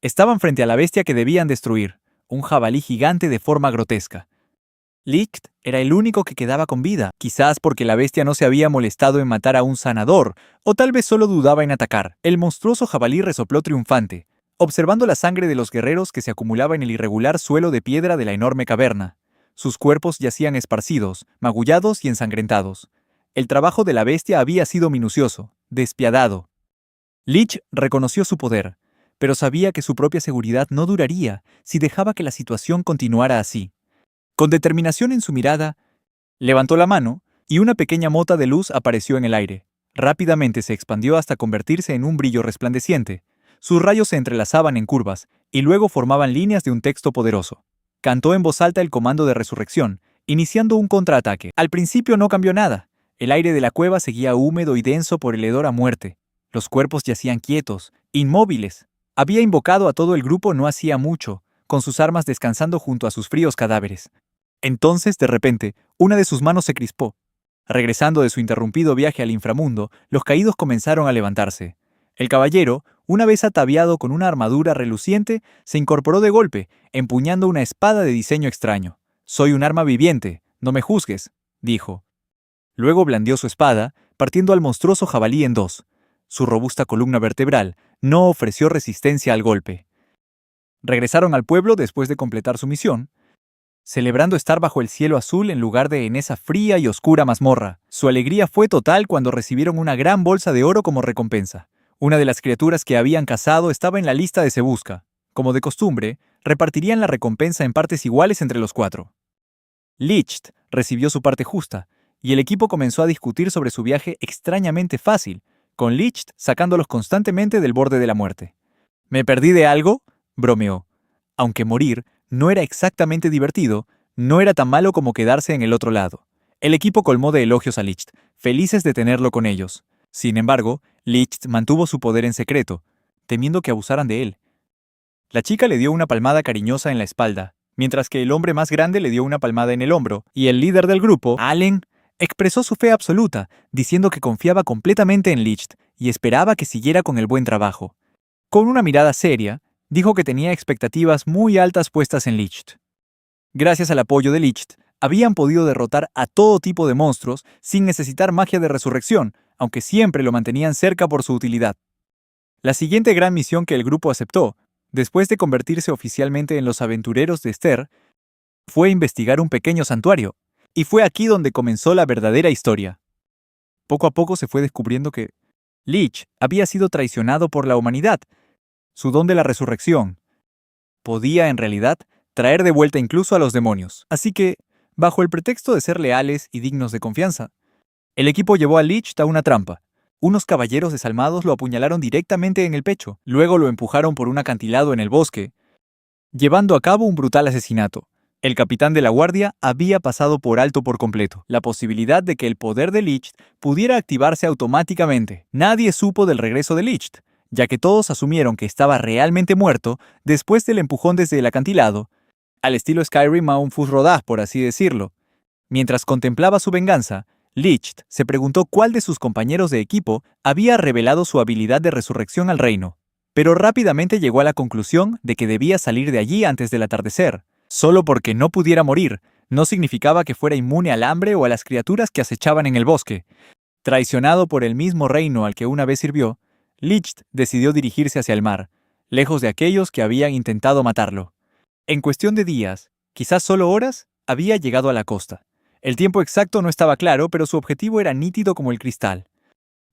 Estaban frente a la bestia que debían destruir, un jabalí gigante de forma grotesca. Licht era el único que quedaba con vida, quizás porque la bestia no se había molestado en matar a un sanador, o tal vez solo dudaba en atacar. El monstruoso jabalí resopló triunfante, observando la sangre de los guerreros que se acumulaba en el irregular suelo de piedra de la enorme caverna. Sus cuerpos yacían esparcidos, magullados y ensangrentados. El trabajo de la bestia había sido minucioso, despiadado. Lich reconoció su poder, pero sabía que su propia seguridad no duraría si dejaba que la situación continuara así. Con determinación en su mirada, levantó la mano y una pequeña mota de luz apareció en el aire. Rápidamente se expandió hasta convertirse en un brillo resplandeciente. Sus rayos se entrelazaban en curvas y luego formaban líneas de un texto poderoso. Cantó en voz alta el comando de resurrección, iniciando un contraataque. Al principio no cambió nada. El aire de la cueva seguía húmedo y denso por el hedor a muerte. Los cuerpos yacían quietos, inmóviles. Había invocado a todo el grupo no hacía mucho, con sus armas descansando junto a sus fríos cadáveres. Entonces, de repente, una de sus manos se crispó. Regresando de su interrumpido viaje al inframundo, los caídos comenzaron a levantarse. El caballero, una vez ataviado con una armadura reluciente, se incorporó de golpe, empuñando una espada de diseño extraño. «Soy un arma viviente, no me juzgues», dijo. Luego blandió su espada, partiendo al monstruoso jabalí en dos. Su robusta columna vertebral no ofreció resistencia al golpe. Regresaron al pueblo después de completar su misión, celebrando estar bajo el cielo azul en lugar de en esa fría y oscura mazmorra. Su alegría fue total cuando recibieron una gran bolsa de oro como recompensa. Una de las criaturas que habían cazado estaba en la lista de Se Busca. Como de costumbre, repartirían la recompensa en partes iguales entre los cuatro. Licht recibió su parte justa, y el equipo comenzó a discutir sobre su viaje extrañamente fácil, con Licht sacándolos constantemente del borde de la muerte. «¿Me perdí de algo?», bromeó. Aunque morir no era exactamente divertido, no era tan malo como quedarse en el otro lado. El equipo colmó de elogios a Licht, felices de tenerlo con ellos. Sin embargo, Licht mantuvo su poder en secreto, temiendo que abusaran de él. La chica le dio una palmada cariñosa en la espalda, mientras que el hombre más grande le dio una palmada en el hombro, y el líder del grupo, Allen, expresó su fe absoluta, diciendo que confiaba completamente en Licht y esperaba que siguiera con el buen trabajo. Con una mirada seria, dijo que tenía expectativas muy altas puestas en Licht. Gracias al apoyo de Licht, habían podido derrotar a todo tipo de monstruos sin necesitar magia de resurrección, aunque siempre lo mantenían cerca por su utilidad. La siguiente gran misión que el grupo aceptó, después de convertirse oficialmente en los aventureros de Esther, fue investigar un pequeño santuario, y fue aquí donde comenzó la verdadera historia. Poco a poco se fue descubriendo que Lich había sido traicionado por la humanidad. Su don de la resurrección podía, en realidad, traer de vuelta incluso a los demonios. Así que, bajo el pretexto de ser leales y dignos de confianza, el equipo llevó a Lich a una trampa. Unos caballeros desalmados lo apuñalaron directamente en el pecho, luego lo empujaron por un acantilado en el bosque, llevando a cabo un brutal asesinato. El capitán de la guardia había pasado por alto por completo la posibilidad de que el poder de Lich pudiera activarse automáticamente. Nadie supo del regreso de Lich, ya que todos asumieron que estaba realmente muerto después del empujón desde el acantilado, al estilo Skyrim a un Fus Rodaz, por así decirlo. Mientras contemplaba su venganza, Lich se preguntó cuál de sus compañeros de equipo había revelado su habilidad de resurrección al reino, pero rápidamente llegó a la conclusión de que debía salir de allí antes del atardecer. Solo porque no pudiera morir, no significaba que fuera inmune al hambre o a las criaturas que acechaban en el bosque. Traicionado por el mismo reino al que una vez sirvió, Lich decidió dirigirse hacia el mar, lejos de aquellos que habían intentado matarlo. En cuestión de días, quizás solo horas, había llegado a la costa. El tiempo exacto no estaba claro, pero su objetivo era nítido como el cristal.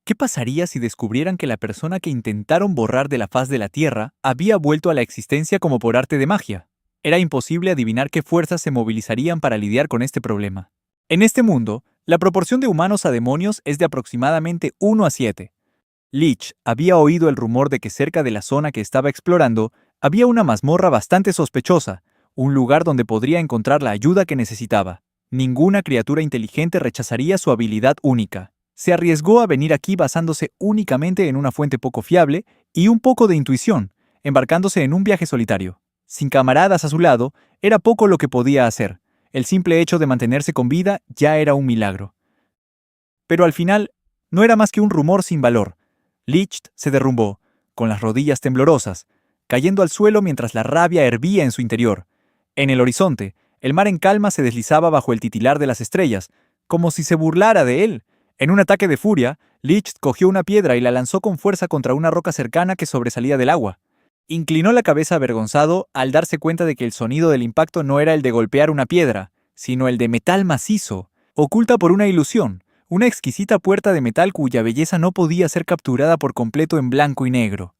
¿Qué pasaría si descubrieran que la persona que intentaron borrar de la faz de la Tierra había vuelto a la existencia como por arte de magia? Era imposible adivinar qué fuerzas se movilizarían para lidiar con este problema. En este mundo, la proporción de humanos a demonios es de aproximadamente 1 a 7. Lich había oído el rumor de que cerca de la zona que estaba explorando había una mazmorra bastante sospechosa, un lugar donde podría encontrar la ayuda que necesitaba. Ninguna criatura inteligente rechazaría su habilidad única. Se arriesgó a venir aquí basándose únicamente en una fuente poco fiable y un poco de intuición, embarcándose en un viaje solitario. Sin camaradas a su lado, era poco lo que podía hacer. El simple hecho de mantenerse con vida ya era un milagro. Pero al final, no era más que un rumor sin valor. Lich se derrumbó, con las rodillas temblorosas, cayendo al suelo mientras la rabia hervía en su interior. En el horizonte, el mar en calma se deslizaba bajo el titilar de las estrellas, como si se burlara de él. En un ataque de furia, Licht cogió una piedra y la lanzó con fuerza contra una roca cercana que sobresalía del agua. Inclinó la cabeza avergonzado al darse cuenta de que el sonido del impacto no era el de golpear una piedra, sino el de metal macizo, oculta por una ilusión, una exquisita puerta de metal cuya belleza no podía ser capturada por completo en blanco y negro.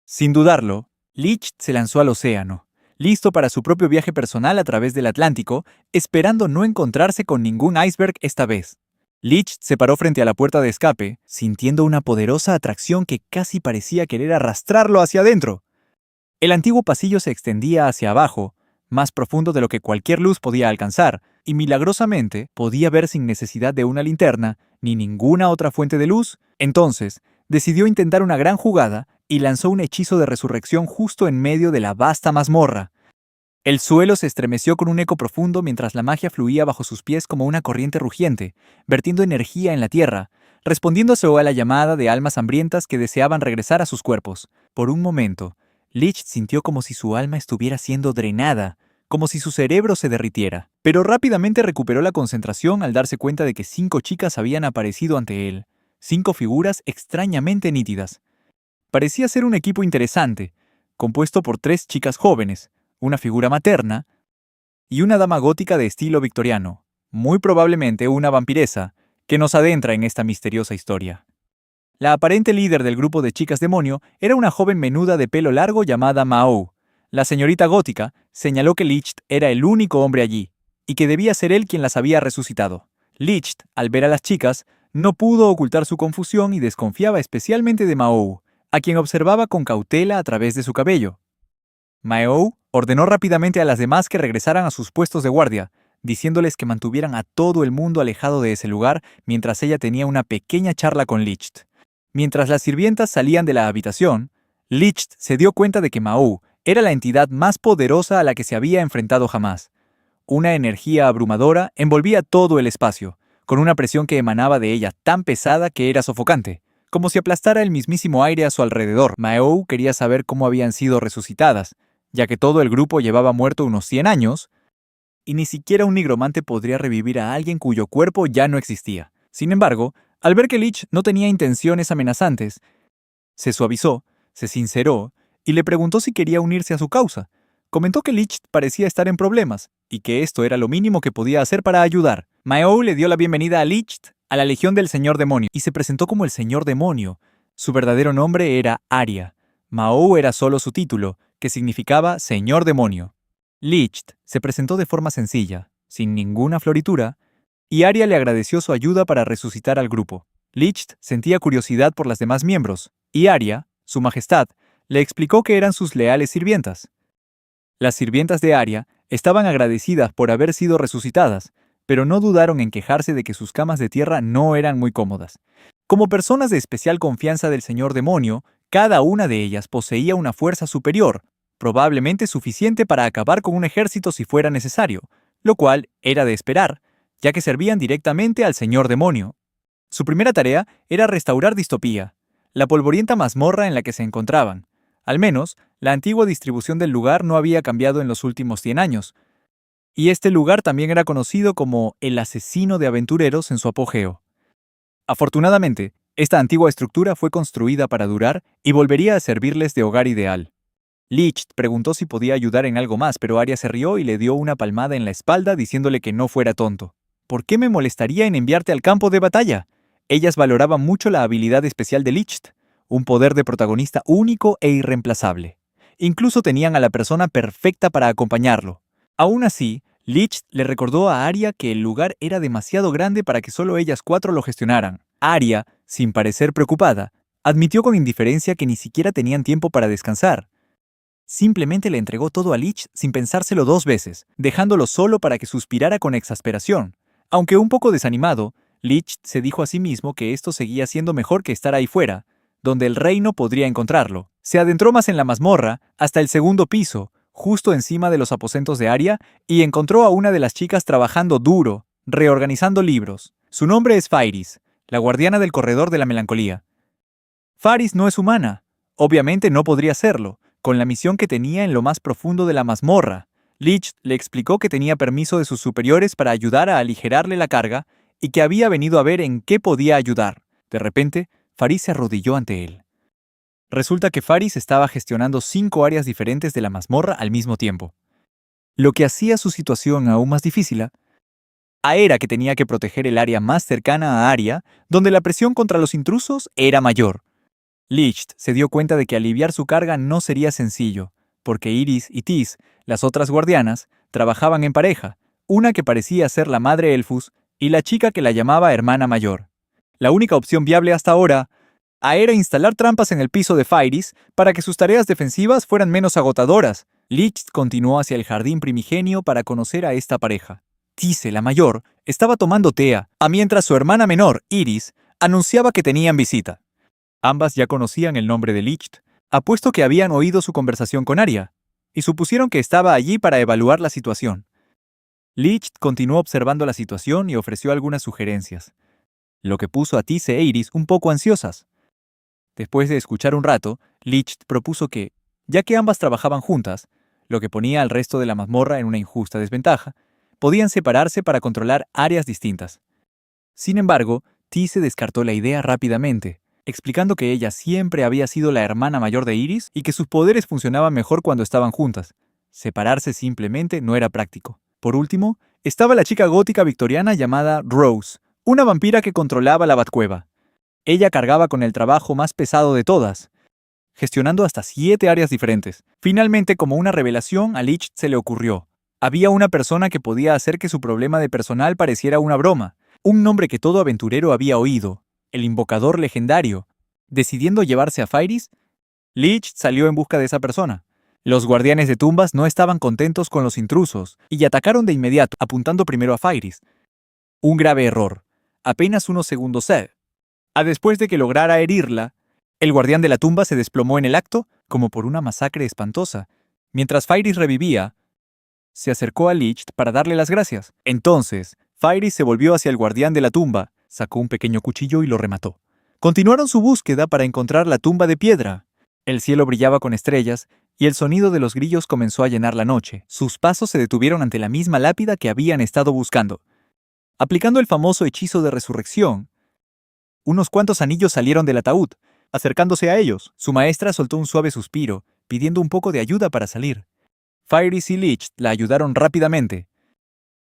Sin dudarlo, Licht se lanzó al océano, listo para su propio viaje personal a través del Atlántico, esperando no encontrarse con ningún iceberg esta vez. Licht se paró frente a la puerta de escape, sintiendo una poderosa atracción que casi parecía querer arrastrarlo hacia adentro. El antiguo pasillo se extendía hacia abajo, más profundo de lo que cualquier luz podía alcanzar, y milagrosamente podía ver sin necesidad de una linterna ni ninguna otra fuente de luz. Entonces, decidió intentar una gran jugada y lanzó un hechizo de resurrección justo en medio de la vasta mazmorra. El suelo se estremeció con un eco profundo mientras la magia fluía bajo sus pies como una corriente rugiente, vertiendo energía en la tierra, respondiéndose a la llamada de almas hambrientas que deseaban regresar a sus cuerpos. Por un momento, Licht sintió como si su alma estuviera siendo drenada, como si su cerebro se derritiera, pero rápidamente recuperó la concentración al darse cuenta de que 5 chicas habían aparecido ante él, 5 figuras extrañamente nítidas. Parecía ser un equipo interesante, compuesto por 3 chicas jóvenes, una figura materna y una dama gótica de estilo victoriano, muy probablemente una vampiresa, que nos adentra en esta misteriosa historia. La aparente líder del grupo de chicas demonio era una joven menuda de pelo largo llamada Mao. La señorita gótica señaló que Licht era el único hombre allí, y que debía ser él quien las había resucitado. Licht, al ver a las chicas, no pudo ocultar su confusión y desconfiaba especialmente de Mao, a quien observaba con cautela a través de su cabello. Mao ordenó rápidamente a las demás que regresaran a sus puestos de guardia, diciéndoles que mantuvieran a todo el mundo alejado de ese lugar mientras ella tenía una pequeña charla con Licht. Mientras las sirvientas salían de la habitación, Licht se dio cuenta de que Mao era la entidad más poderosa a la que se había enfrentado jamás. Una energía abrumadora envolvía todo el espacio, con una presión que emanaba de ella tan pesada que era sofocante, como si aplastara el mismísimo aire a su alrededor. Mao quería saber cómo habían sido resucitadas, ya que todo el grupo llevaba muerto unos 100 años, y ni siquiera un nigromante podría revivir a alguien cuyo cuerpo ya no existía. Sin embargo, al ver que Licht no tenía intenciones amenazantes, se suavizó, se sinceró y le preguntó si quería unirse a su causa. Comentó que Licht parecía estar en problemas y que esto era lo mínimo que podía hacer para ayudar. Mao le dio la bienvenida a Licht a la Legión del Señor Demonio y se presentó como el Señor Demonio. Su verdadero nombre era Aria. Mao era solo su título, que significaba Señor Demonio. Licht se presentó de forma sencilla, sin ninguna floritura, y Aria le agradeció su ayuda para resucitar al grupo. Licht sentía curiosidad por las demás miembros, y Aria, su majestad, le explicó que eran sus leales sirvientas. Las sirvientas de Aria estaban agradecidas por haber sido resucitadas, pero no dudaron en quejarse de que sus camas de tierra no eran muy cómodas. Como personas de especial confianza del Señor Demonio, cada una de ellas poseía una fuerza superior, probablemente suficiente para acabar con un ejército si fuera necesario, lo cual era de esperar, ya que servían directamente al Señor Demonio. Su primera tarea era restaurar Distopía, la polvorienta mazmorra en la que se encontraban. Al menos, la antigua distribución del lugar no había cambiado en los últimos 100 años, y este lugar también era conocido como el asesino de aventureros en su apogeo. Afortunadamente, esta antigua estructura fue construida para durar y volvería a servirles de hogar ideal. Licht preguntó si podía ayudar en algo más, pero Aria se rió y le dio una palmada en la espalda diciéndole que no fuera tonto. ¿Por qué me molestaría en enviarte al campo de batalla? Ellas valoraban mucho la habilidad especial de Licht, un poder de protagonista único e irreemplazable. Incluso tenían a la persona perfecta para acompañarlo. Aún así, Licht le recordó a Aria que el lugar era demasiado grande para que solo ellas 4 lo gestionaran. Aria, sin parecer preocupada, admitió con indiferencia que ni siquiera tenían tiempo para descansar. Simplemente le entregó todo a Licht sin pensárselo 2 veces, dejándolo solo para que suspirara con exasperación. Aunque un poco desanimado, Licht se dijo a sí mismo que esto seguía siendo mejor que estar ahí fuera, donde el reino podría encontrarlo. Se adentró más en la mazmorra, hasta el 2.º piso, justo encima de los aposentos de Aria, y encontró a una de las chicas trabajando duro, reorganizando libros. Su nombre es Fairis, la guardiana del corredor de la melancolía. Faris no es humana. Obviamente no podría serlo, con la misión que tenía en lo más profundo de la mazmorra. Licht le explicó que tenía permiso de sus superiores para ayudar a aligerarle la carga y que había venido a ver en qué podía ayudar. De repente, Faris se arrodilló ante él. Resulta que Faris estaba gestionando 5 áreas diferentes de la mazmorra al mismo tiempo, lo que hacía su situación aún más difícil. Era que tenía que proteger el área más cercana a Aria, donde la presión contra los intrusos era mayor. Licht se dio cuenta de que aliviar su carga no sería sencillo, porque Iris y Tis, las otras guardianas, trabajaban en pareja, una que parecía ser la madre Elfus y la chica que la llamaba hermana mayor. La única opción viable hasta ahora era instalar trampas en el piso de Fairis para que sus tareas defensivas fueran menos agotadoras. Licht continuó hacia el jardín primigenio para conocer a esta pareja. Tise, la mayor, estaba tomando té, mientras su hermana menor, Iris, anunciaba que tenían visita. Ambas ya conocían el nombre de Licht, apuesto que habían oído su conversación con Aria, y supusieron que estaba allí para evaluar la situación. Licht continuó observando la situación y ofreció algunas sugerencias, lo que puso a Tise e Iris un poco ansiosas. Después de escuchar un rato, Licht propuso que, ya que ambas trabajaban juntas, lo que ponía al resto de la mazmorra en una injusta desventaja, podían separarse para controlar áreas distintas. Sin embargo, Tise descartó la idea rápidamente, explicando que ella siempre había sido la hermana mayor de Iris y que sus poderes funcionaban mejor cuando estaban juntas. Separarse simplemente no era práctico. Por último, estaba la chica gótica victoriana llamada Rose, una vampira que controlaba la Batcueva. Ella cargaba con el trabajo más pesado de todas, gestionando hasta 7 áreas diferentes. Finalmente, como una revelación, a Licht se le ocurrió. Había una persona que podía hacer que su problema de personal pareciera una broma, un nombre que todo aventurero había oído, el invocador legendario. Decidiendo llevarse a Fairis, Licht salió en busca de esa persona. Los guardianes de tumbas no estaban contentos con los intrusos y atacaron de inmediato, apuntando primero a Fairis. Un grave error. Apenas unos segundos después de que lograra herirla, el guardián de la tumba se desplomó en el acto como por una masacre espantosa. Mientras Fairis revivía, se acercó a Licht para darle las gracias. Entonces, Fairis se volvió hacia el guardián de la tumba, sacó un pequeño cuchillo y lo remató. Continuaron su búsqueda para encontrar la tumba de piedra. El cielo brillaba con estrellas y el sonido de los grillos comenzó a llenar la noche. Sus pasos se detuvieron ante la misma lápida que habían estado buscando. Aplicando el famoso hechizo de resurrección, unos cuantos anillos salieron del ataúd. Acercándose a ellos, su maestra soltó un suave suspiro, pidiendo un poco de ayuda para salir. Fairis y Licht la ayudaron rápidamente,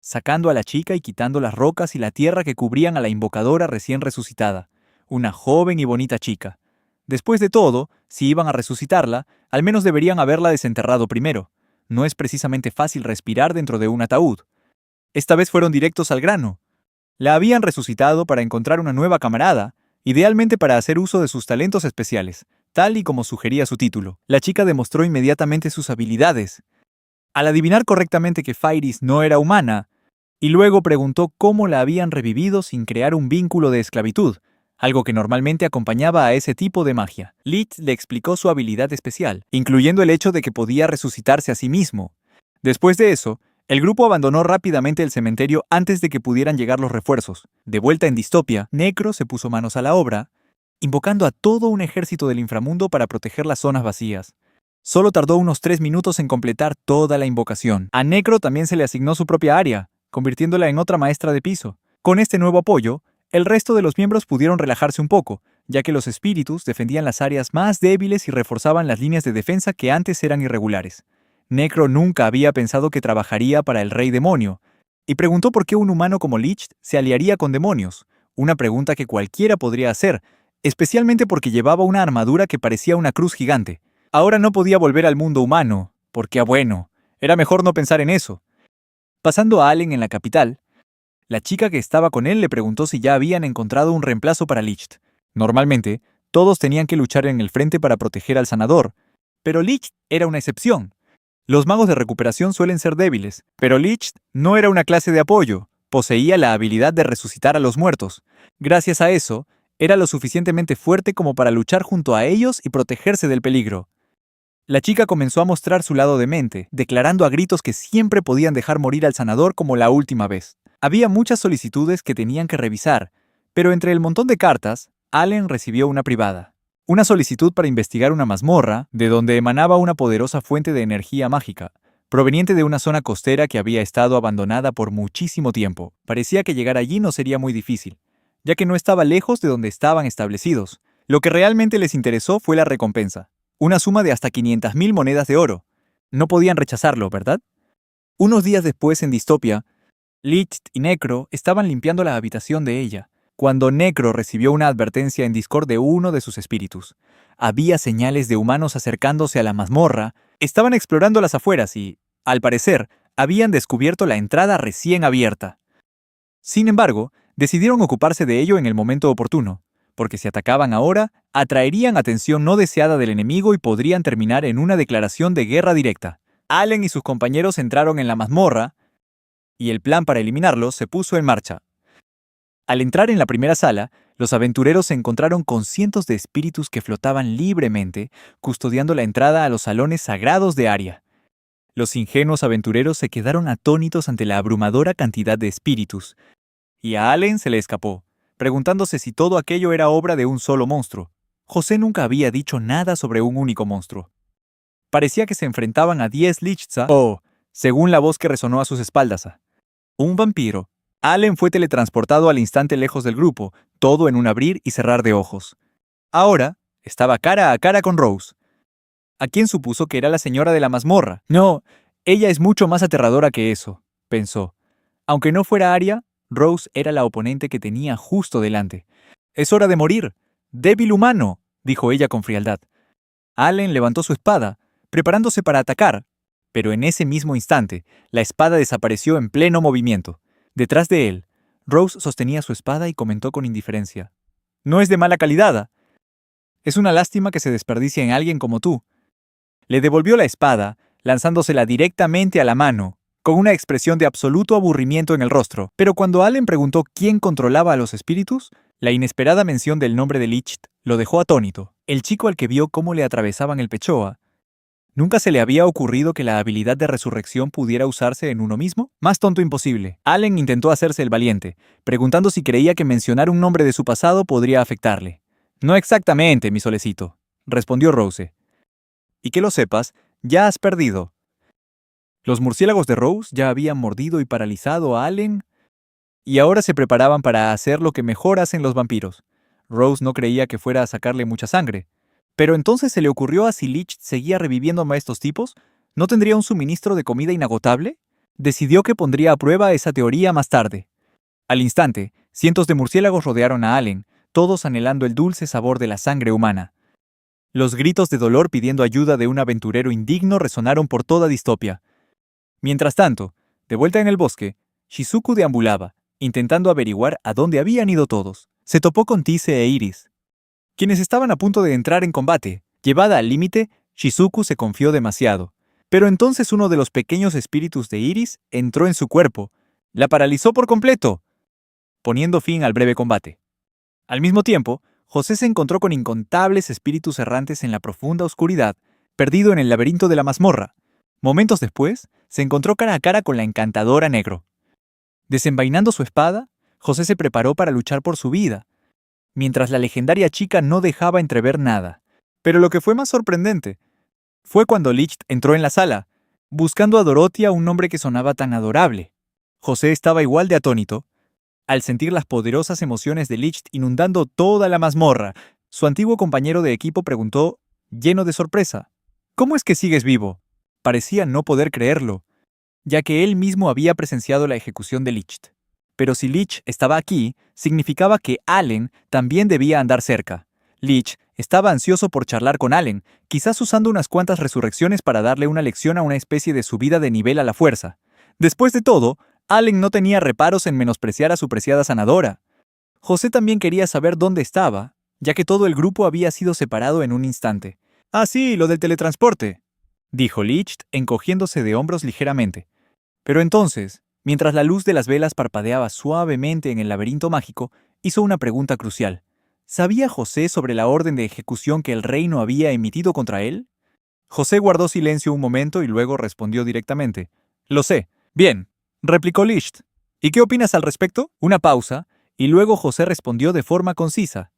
sacando a la chica y quitando las rocas y la tierra que cubrían a la invocadora recién resucitada, una joven y bonita chica. Después de todo, si iban a resucitarla, al menos deberían haberla desenterrado primero. No es precisamente fácil respirar dentro de un ataúd. Esta vez fueron directos al grano. La habían resucitado para encontrar una nueva camarada, idealmente para hacer uso de sus talentos especiales, tal y como sugería su título. La chica demostró inmediatamente sus habilidades. Al adivinar correctamente que Fairis no era humana, y luego preguntó cómo la habían revivido sin crear un vínculo de esclavitud, algo que normalmente acompañaba a ese tipo de magia. Licht le explicó su habilidad especial, incluyendo el hecho de que podía resucitarse a sí mismo. Después de eso, el grupo abandonó rápidamente el cementerio antes de que pudieran llegar los refuerzos. De vuelta en Distopia, Necro se puso manos a la obra, invocando a todo un ejército del inframundo para proteger las zonas vacías. Solo tardó unos 3 minutos en completar toda la invocación. A Necro también se le asignó su propia área, convirtiéndola en otra maestra de piso. Con este nuevo apoyo, el resto de los miembros pudieron relajarse un poco, ya que los espíritus defendían las áreas más débiles y reforzaban las líneas de defensa que antes eran irregulares. Necro nunca había pensado que trabajaría para el Rey Demonio, y preguntó por qué un humano como Licht se aliaría con demonios, una pregunta que cualquiera podría hacer, especialmente porque llevaba una armadura que parecía una cruz gigante. Ahora no podía volver al mundo humano, porque bueno, era mejor no pensar en eso. Pasando a Allen en la capital, la chica que estaba con él le preguntó si ya habían encontrado un reemplazo para Licht. Normalmente, todos tenían que luchar en el frente para proteger al sanador, pero Licht era una excepción. Los magos de recuperación suelen ser débiles, pero Licht no era una clase de apoyo, poseía la habilidad de resucitar a los muertos. Gracias a eso, era lo suficientemente fuerte como para luchar junto a ellos y protegerse del peligro. La chica comenzó a mostrar su lado demente, declarando a gritos que siempre podían dejar morir al sanador como la última vez. Había muchas solicitudes que tenían que revisar, pero entre el montón de cartas, Allen recibió una privada. Una solicitud para investigar una mazmorra, de donde emanaba una poderosa fuente de energía mágica, proveniente de una zona costera que había estado abandonada por muchísimo tiempo. Parecía que llegar allí no sería muy difícil, ya que no estaba lejos de donde estaban establecidos. Lo que realmente les interesó fue la recompensa, una suma de hasta 500.000 monedas de oro. No podían rechazarlo, ¿verdad? Unos días después, en Distopia, Licht y Necro estaban limpiando la habitación de ella, cuando Necro recibió una advertencia en Discord de uno de sus espíritus. Había señales de humanos acercándose a la mazmorra, estaban explorando las afueras y, al parecer, habían descubierto la entrada recién abierta. Sin embargo, decidieron ocuparse de ello en el momento oportuno, porque si atacaban ahora, atraerían atención no deseada del enemigo y podrían terminar en una declaración de guerra directa. Allen y sus compañeros entraron en la mazmorra, y el plan para eliminarlos se puso en marcha. Al entrar en la primera sala, los aventureros se encontraron con cientos de espíritus que flotaban libremente, custodiando la entrada a los salones sagrados de Aria. Los ingenuos aventureros se quedaron atónitos ante la abrumadora cantidad de espíritus, y a Allen se le escapó, preguntándose si todo aquello era obra de un solo monstruo. José nunca había dicho nada sobre un único monstruo. Parecía que se enfrentaban a 10 Lichtza o, según la voz que resonó a sus espaldas, un vampiro. Allen fue teletransportado al instante lejos del grupo, todo en un abrir y cerrar de ojos. Ahora, estaba cara a cara con Rose, a quien supuso que era la señora de la mazmorra. No, ella es mucho más aterradora que eso, pensó. Aunque no fuera Aria, Rose era la oponente que tenía justo delante. «Es hora de morir. Débil humano», dijo ella con frialdad. Allen levantó su espada, preparándose para atacar, pero en ese mismo instante, la espada desapareció en pleno movimiento. Detrás de él, Rose sostenía su espada y comentó con indiferencia. «No es de mala calidad. Es una lástima que se desperdicie en alguien como tú». Le devolvió la espada, lanzándosela directamente a la mano, con una expresión de absoluto aburrimiento en el rostro. Pero cuando Allen preguntó quién controlaba a los espíritus, la inesperada mención del nombre de Licht lo dejó atónito. El chico al que vio cómo le atravesaban el pechoa, ¿nunca se le había ocurrido que la habilidad de resurrección pudiera usarse en uno mismo? Más tonto imposible. Allen intentó hacerse el valiente, preguntando si creía que mencionar un nombre de su pasado podría afectarle. «No exactamente, mi solecito», respondió Rose. «Y que lo sepas, ya has perdido». Los murciélagos de Rose ya habían mordido y paralizado a Allen, y ahora se preparaban para hacer lo que mejor hacen los vampiros. Rose no creía que fuera a sacarle mucha sangre. Pero entonces se le ocurrió a si Licht seguía reviviendo a estos tipos, ¿no tendría un suministro de comida inagotable? Decidió que pondría a prueba esa teoría más tarde. Al instante, cientos de murciélagos rodearon a Allen, todos anhelando el dulce sabor de la sangre humana. Los gritos de dolor pidiendo ayuda de un aventurero indigno resonaron por toda Distopia. Mientras tanto, de vuelta en el bosque, Shizuku deambulaba, intentando averiguar a dónde habían ido todos. Se topó con Tise e Iris, quienes estaban a punto de entrar en combate. Llevada al límite, Shizuku se confió demasiado. Pero entonces uno de los pequeños espíritus de Iris entró en su cuerpo, la paralizó por completo, poniendo fin al breve combate. Al mismo tiempo, José se encontró con incontables espíritus errantes en la profunda oscuridad, perdido en el laberinto de la mazmorra. Momentos después, se encontró cara a cara con la encantadora Negro. Desenvainando su espada, José se preparó para luchar por su vida, mientras la legendaria chica no dejaba entrever nada. Pero lo que fue más sorprendente fue cuando Licht entró en la sala, buscando a Dorothea, un nombre que sonaba tan adorable. José estaba igual de atónito al sentir las poderosas emociones de Licht inundando toda la mazmorra. Su antiguo compañero de equipo preguntó, lleno de sorpresa, «¿Cómo es que sigues vivo?» Parecía no poder creerlo, ya que él mismo había presenciado la ejecución de Licht. Pero si Licht estaba aquí, significaba que Allen también debía andar cerca. Licht estaba ansioso por charlar con Allen, quizás usando unas cuantas resurrecciones para darle una lección a una especie de subida de nivel a la fuerza. Después de todo, Allen no tenía reparos en menospreciar a su preciada sanadora. José también quería saber dónde estaba, ya que todo el grupo había sido separado en un instante. «Ah, sí, lo del teletransporte», dijo Licht, encogiéndose de hombros ligeramente. Pero entonces, mientras la luz de las velas parpadeaba suavemente en el laberinto mágico, hizo una pregunta crucial. ¿Sabía José sobre la orden de ejecución que el reino había emitido contra él? José guardó silencio un momento y luego respondió directamente. «Lo sé». «Bien», replicó Licht. «¿Y qué opinas al respecto?» Una pausa, y luego José respondió de forma concisa.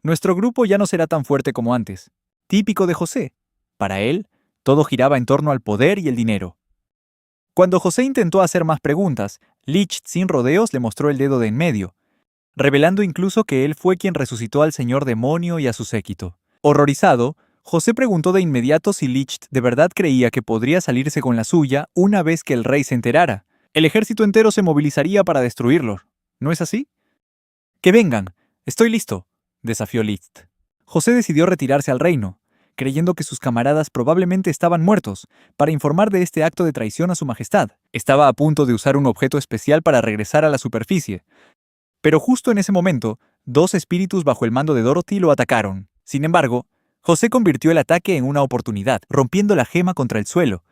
Nuestro grupo ya no será tan fuerte como antes. Típico de José. Para él, todo giraba en torno al poder y el dinero. Cuando José intentó hacer más preguntas, Licht sin rodeos le mostró el dedo de en medio, revelando incluso que él fue quien resucitó al señor demonio y a su séquito. Horrorizado, José preguntó de inmediato si Licht de verdad creía que podría salirse con la suya una vez que el rey se enterara. El ejército entero se movilizaría para destruirlo. ¿No es así? ¡Que vengan! Estoy listo, desafió Licht. José decidió retirarse al reino, creyendo que sus camaradas probablemente estaban muertos, para informar de este acto de traición a su majestad. Estaba a punto de usar un objeto especial para regresar a la superficie. Pero justo en ese momento, dos espíritus bajo el mando de Dorothy lo atacaron. Sin embargo, José convirtió el ataque en una oportunidad, rompiendo la gema contra el suelo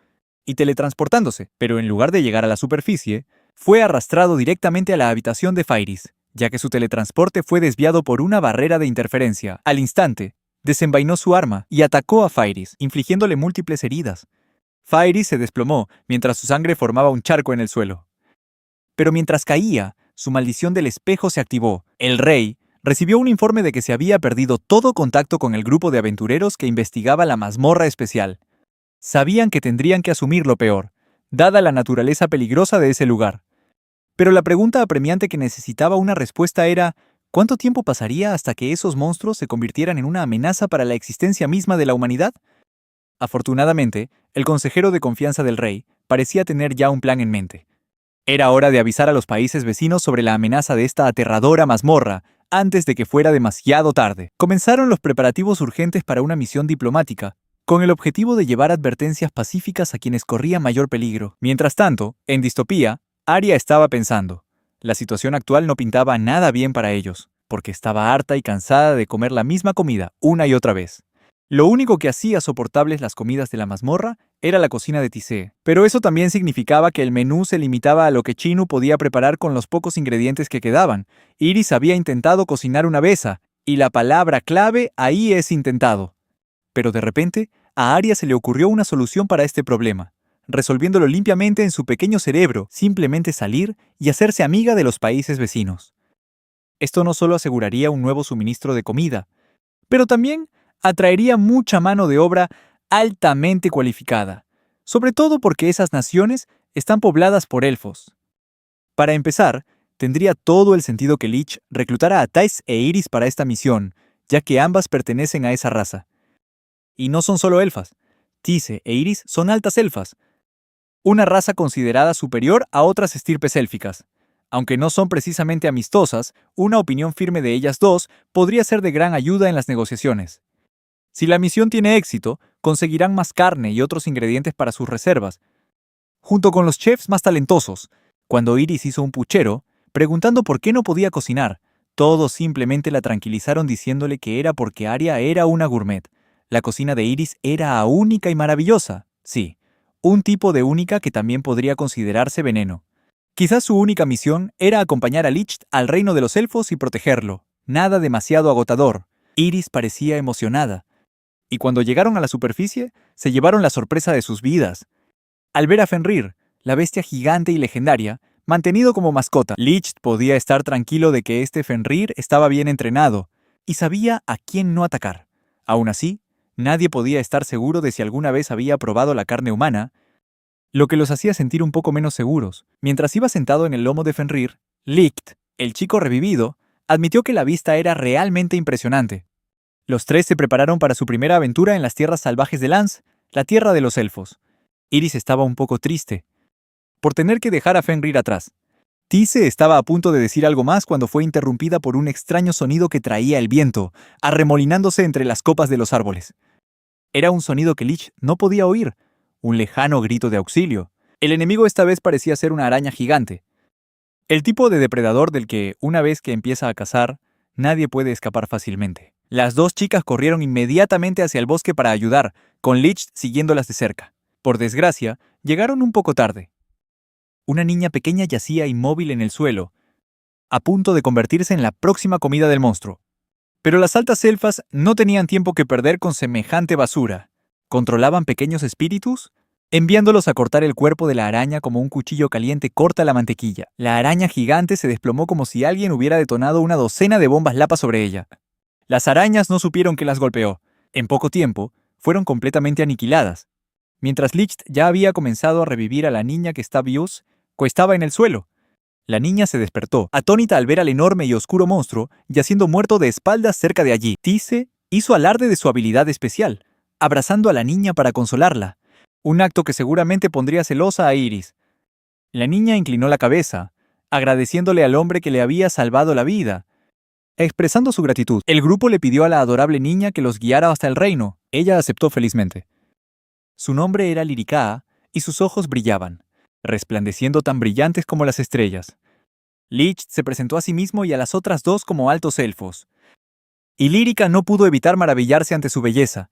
y teletransportándose, pero en lugar de llegar a la superficie, fue arrastrado directamente a la habitación de Fairis, ya que su teletransporte fue desviado por una barrera de interferencia. Al instante, desenvainó su arma y atacó a Fairis, infligiéndole múltiples heridas. Fairis se desplomó mientras su sangre formaba un charco en el suelo. Pero mientras caía, su maldición del espejo se activó. El rey recibió un informe de que se había perdido todo contacto con el grupo de aventureros que investigaba la mazmorra especial. Sabían que tendrían que asumir lo peor, dada la naturaleza peligrosa de ese lugar. Pero la pregunta apremiante que necesitaba una respuesta era: ¿cuánto tiempo pasaría hasta que esos monstruos se convirtieran en una amenaza para la existencia misma de la humanidad? Afortunadamente, el consejero de confianza del rey parecía tener ya un plan en mente. Era hora de avisar a los países vecinos sobre la amenaza de esta aterradora mazmorra antes de que fuera demasiado tarde. Comenzaron los preparativos urgentes para una misión diplomática, con el objetivo de llevar advertencias pacíficas a quienes corrían mayor peligro. Mientras tanto, en Distopía, Arya estaba pensando. La situación actual no pintaba nada bien para ellos, porque estaba harta y cansada de comer la misma comida una y otra vez. Lo único que hacía soportables las comidas de la mazmorra era la cocina de Tisé, pero eso también significaba que el menú se limitaba a lo que Chinu podía preparar con los pocos ingredientes que quedaban. Iris había intentado cocinar una besa, y la palabra clave ahí es intentado. Pero de repente, a Arya se le ocurrió una solución para este problema, resolviéndolo limpiamente en su pequeño cerebro: simplemente salir y hacerse amiga de los países vecinos. Esto no solo aseguraría un nuevo suministro de comida, pero también atraería mucha mano de obra altamente cualificada, sobre todo porque esas naciones están pobladas por elfos. Para empezar, tendría todo el sentido que Lich reclutara a Thais e Iris para esta misión, ya que ambas pertenecen a esa raza. Y no son solo elfas. Tise e Iris son altas elfas, una raza considerada superior a otras estirpes élficas. Aunque no son precisamente amistosas, una opinión firme de ellas dos podría ser de gran ayuda en las negociaciones. Si la misión tiene éxito, conseguirán más carne y otros ingredientes para sus reservas, junto con los chefs más talentosos. Cuando Iris hizo un puchero, preguntando por qué no podía cocinar, todos simplemente la tranquilizaron diciéndole que era porque Arya era una gourmet. La cocina de Iris era única y maravillosa. Sí, un tipo de única que también podría considerarse veneno. Quizás su única misión era acompañar a Licht al reino de los elfos y protegerlo. Nada demasiado agotador. Iris parecía emocionada. Y cuando llegaron a la superficie, se llevaron la sorpresa de sus vidas. Al ver a Fenrir, la bestia gigante y legendaria, mantenido como mascota, Licht podía estar tranquilo de que este Fenrir estaba bien entrenado y sabía a quién no atacar. Aún así, nadie podía estar seguro de si alguna vez había probado la carne humana, lo que los hacía sentir un poco menos seguros. Mientras iba sentado en el lomo de Fenrir, Licht, el chico revivido, admitió que la vista era realmente impresionante. Los tres se prepararon para su primera aventura en las tierras salvajes de Lance, la tierra de los elfos. Iris estaba un poco triste por tener que dejar a Fenrir atrás. Tise estaba a punto de decir algo más cuando fue interrumpida por un extraño sonido que traía el viento, arremolinándose entre las copas de los árboles. Era un sonido que Lich no podía oír, un lejano grito de auxilio. El enemigo esta vez parecía ser una araña gigante. El tipo de depredador del que, una vez que empieza a cazar, nadie puede escapar fácilmente. Las dos chicas corrieron inmediatamente hacia el bosque para ayudar, con Lich siguiéndolas de cerca. Por desgracia, llegaron un poco tarde. Una niña pequeña yacía inmóvil en el suelo, a punto de convertirse en la próxima comida del monstruo. Pero las altas elfas no tenían tiempo que perder con semejante basura. ¿Controlaban pequeños espíritus? Enviándolos a cortar el cuerpo de la araña como un cuchillo caliente corta la mantequilla. La araña gigante se desplomó como si alguien hubiera detonado una docena de bombas lapa sobre ella. Las arañas no supieron que las golpeó. En poco tiempo, fueron completamente aniquiladas. Mientras Licht ya había comenzado a revivir a la niña que estaba en el suelo. La niña se despertó, atónita al ver al enorme y oscuro monstruo yaciendo muerto de espaldas cerca de allí. Tise hizo alarde de su habilidad especial, abrazando a la niña para consolarla, un acto que seguramente pondría celosa a Iris. La niña inclinó la cabeza, agradeciéndole al hombre que le había salvado la vida, expresando su gratitud. El grupo le pidió a la adorable niña que los guiara hasta el reino. Ella aceptó felizmente. Su nombre era Lirikaa y sus ojos brillaban, resplandeciendo tan brillantes como las estrellas. Licht se presentó a sí mismo y a las otras dos como altos elfos. Y Lírica no pudo evitar maravillarse ante su belleza.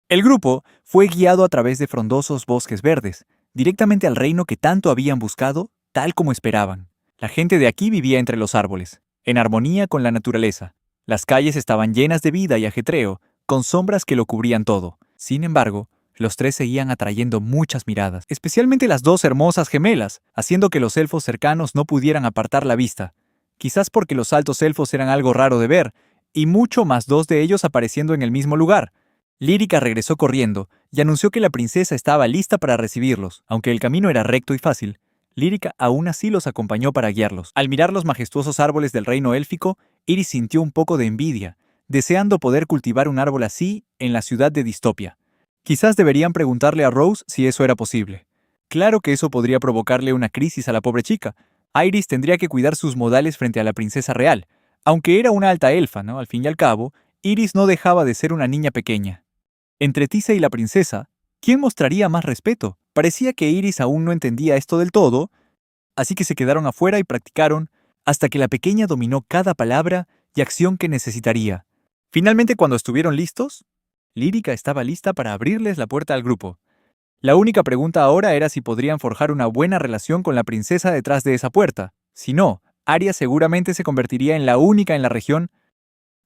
El grupo fue guiado a través de frondosos bosques verdes, directamente al reino que tanto habían buscado, tal como esperaban. La gente de aquí vivía entre los árboles, en armonía con la naturaleza. Las calles estaban llenas de vida y ajetreo, con sombras que lo cubrían todo. Sin embargo, los tres seguían atrayendo muchas miradas, especialmente las dos hermosas gemelas, haciendo que los elfos cercanos no pudieran apartar la vista. Quizás porque los altos elfos eran algo raro de ver, y mucho más dos de ellos apareciendo en el mismo lugar. Lírica regresó corriendo y anunció que la princesa estaba lista para recibirlos. Aunque el camino era recto y fácil, Lírica aún así los acompañó para guiarlos. Al mirar los majestuosos árboles del reino élfico, Iris sintió un poco de envidia, deseando poder cultivar un árbol así en la ciudad de Distopia. Quizás deberían preguntarle a Rose si eso era posible. Claro que eso podría provocarle una crisis a la pobre chica. Iris tendría que cuidar sus modales frente a la princesa real. Aunque era una alta elfa, ¿no? Al fin y al cabo, Iris no dejaba de ser una niña pequeña. Entre Tisa y la princesa, ¿quién mostraría más respeto? Parecía que Iris aún no entendía esto del todo, así que se quedaron afuera y practicaron hasta que la pequeña dominó cada palabra y acción que necesitaría. Finalmente, cuando estuvieron listos, Lírica estaba lista para abrirles la puerta al grupo. La única pregunta ahora era si podrían forjar una buena relación con la princesa detrás de esa puerta. Si no, Arya seguramente se convertiría en la única en la región,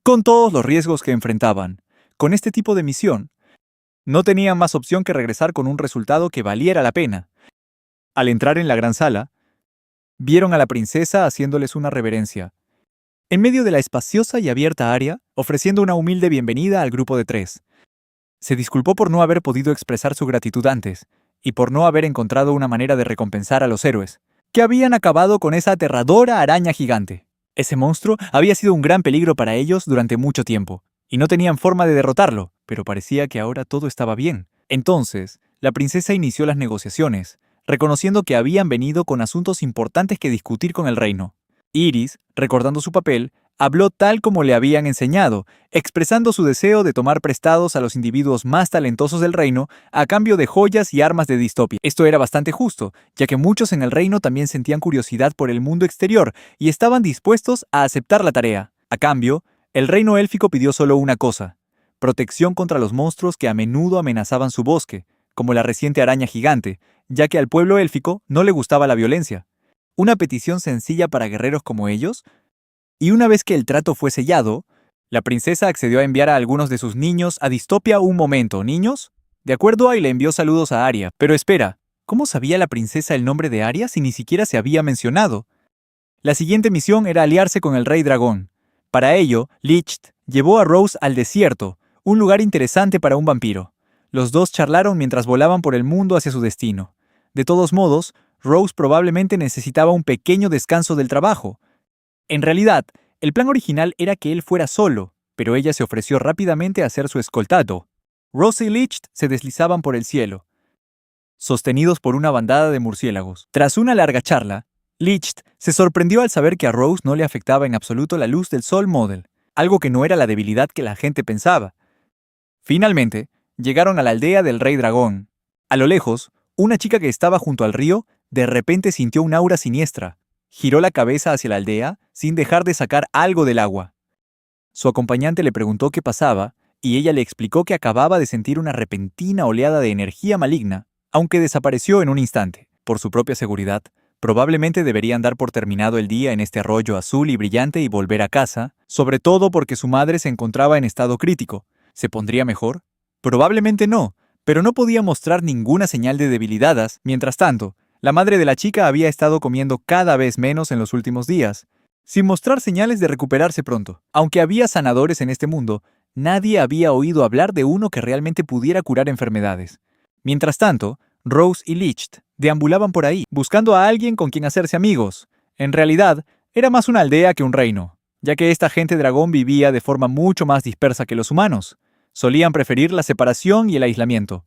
con todos los riesgos que enfrentaban. Con este tipo de misión, no tenían más opción que regresar con un resultado que valiera la pena. Al entrar en la gran sala, vieron a la princesa haciéndoles una reverencia, en medio de la espaciosa y abierta área, ofreciendo una humilde bienvenida al grupo de tres. Se disculpó por no haber podido expresar su gratitud antes, y por no haber encontrado una manera de recompensar a los héroes, que habían acabado con esa aterradora araña gigante. Ese monstruo había sido un gran peligro para ellos durante mucho tiempo, y no tenían forma de derrotarlo, pero parecía que ahora todo estaba bien. Entonces, la princesa inició las negociaciones, reconociendo que habían venido con asuntos importantes que discutir con el reino. Iris, recordando su papel, habló tal como le habían enseñado, expresando su deseo de tomar prestados a los individuos más talentosos del reino a cambio de joyas y armas de Distopia. Esto era bastante justo, ya que muchos en el reino también sentían curiosidad por el mundo exterior y estaban dispuestos a aceptar la tarea. A cambio, el reino élfico pidió solo una cosa: protección contra los monstruos que a menudo amenazaban su bosque, como la reciente araña gigante, ya que al pueblo élfico no le gustaba la violencia. Una petición sencilla para guerreros como ellos. Y una vez que el trato fue sellado, la princesa accedió a enviar a algunos de sus niños a Distopia un momento. ¿Niños? De acuerdo, y le envió saludos a Arya. Pero espera, ¿cómo sabía la princesa el nombre de Arya si ni siquiera se había mencionado? La siguiente misión era aliarse con el rey dragón. Para ello, Licht llevó a Rose al desierto, un lugar interesante para un vampiro. Los dos charlaron mientras volaban por el mundo hacia su destino. De todos modos, Rose probablemente necesitaba un pequeño descanso del trabajo. En realidad, el plan original era que él fuera solo, pero ella se ofreció rápidamente a ser su escoltado. Rose y Licht se deslizaban por el cielo, sostenidos por una bandada de murciélagos. Tras una larga charla, Licht se sorprendió al saber que a Rose no le afectaba en absoluto la luz del Sol Model, algo que no era la debilidad que la gente pensaba. Finalmente, llegaron a la aldea del Rey Dragón. A lo lejos, una chica que estaba junto al río de repente sintió un aura siniestra. Giró la cabeza hacia la aldea sin dejar de sacar algo del agua. Su acompañante le preguntó qué pasaba y ella le explicó que acababa de sentir una repentina oleada de energía maligna, aunque desapareció en un instante. Por su propia seguridad, probablemente deberían dar por terminado el día en este arroyo azul y brillante y volver a casa, sobre todo porque su madre se encontraba en estado crítico. ¿Se pondría mejor? Probablemente no, pero no podía mostrar ninguna señal de debilidad. Mientras tanto, la madre de la chica había estado comiendo cada vez menos en los últimos días, sin mostrar señales de recuperarse pronto. Aunque había sanadores en este mundo, nadie había oído hablar de uno que realmente pudiera curar enfermedades. Mientras tanto, Rose y Licht deambulaban por ahí, buscando a alguien con quien hacerse amigos. En realidad, era más una aldea que un reino, ya que esta gente dragón vivía de forma mucho más dispersa que los humanos. Solían preferir la separación y el aislamiento.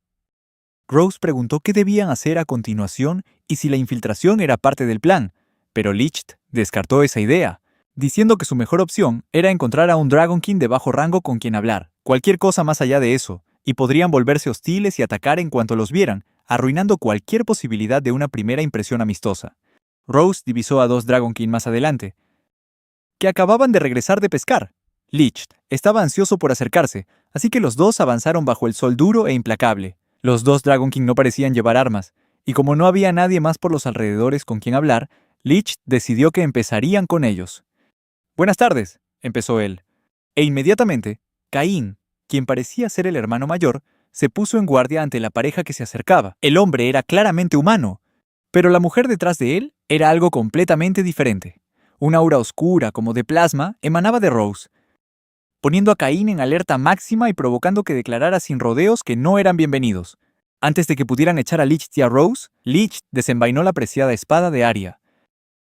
Rose preguntó qué debían hacer a continuación y si la infiltración era parte del plan, pero Licht descartó esa idea, diciendo que su mejor opción era encontrar a un Dragon King de bajo rango con quien hablar, cualquier cosa más allá de eso, y podrían volverse hostiles y atacar en cuanto los vieran, arruinando cualquier posibilidad de una primera impresión amistosa. Rose divisó a 2 Dragon King más adelante, que acababan de regresar de pescar. Licht estaba ansioso por acercarse, así que los dos avanzaron bajo el sol duro e implacable. Los 2 Dragon King no parecían llevar armas, y como no había nadie más por los alrededores con quien hablar, Licht decidió que empezarían con ellos. «Buenas tardes», empezó él. E inmediatamente, Caín, quien parecía ser el hermano mayor, se puso en guardia ante la pareja que se acercaba. El hombre era claramente humano, pero la mujer detrás de él era algo completamente diferente. Una aura oscura, como de plasma, emanaba de Rose, poniendo a Caín en alerta máxima y provocando que declarara sin rodeos que no eran bienvenidos. Antes de que pudieran echar a Licht y a Rose, Licht desenvainó la preciada espada de Arya,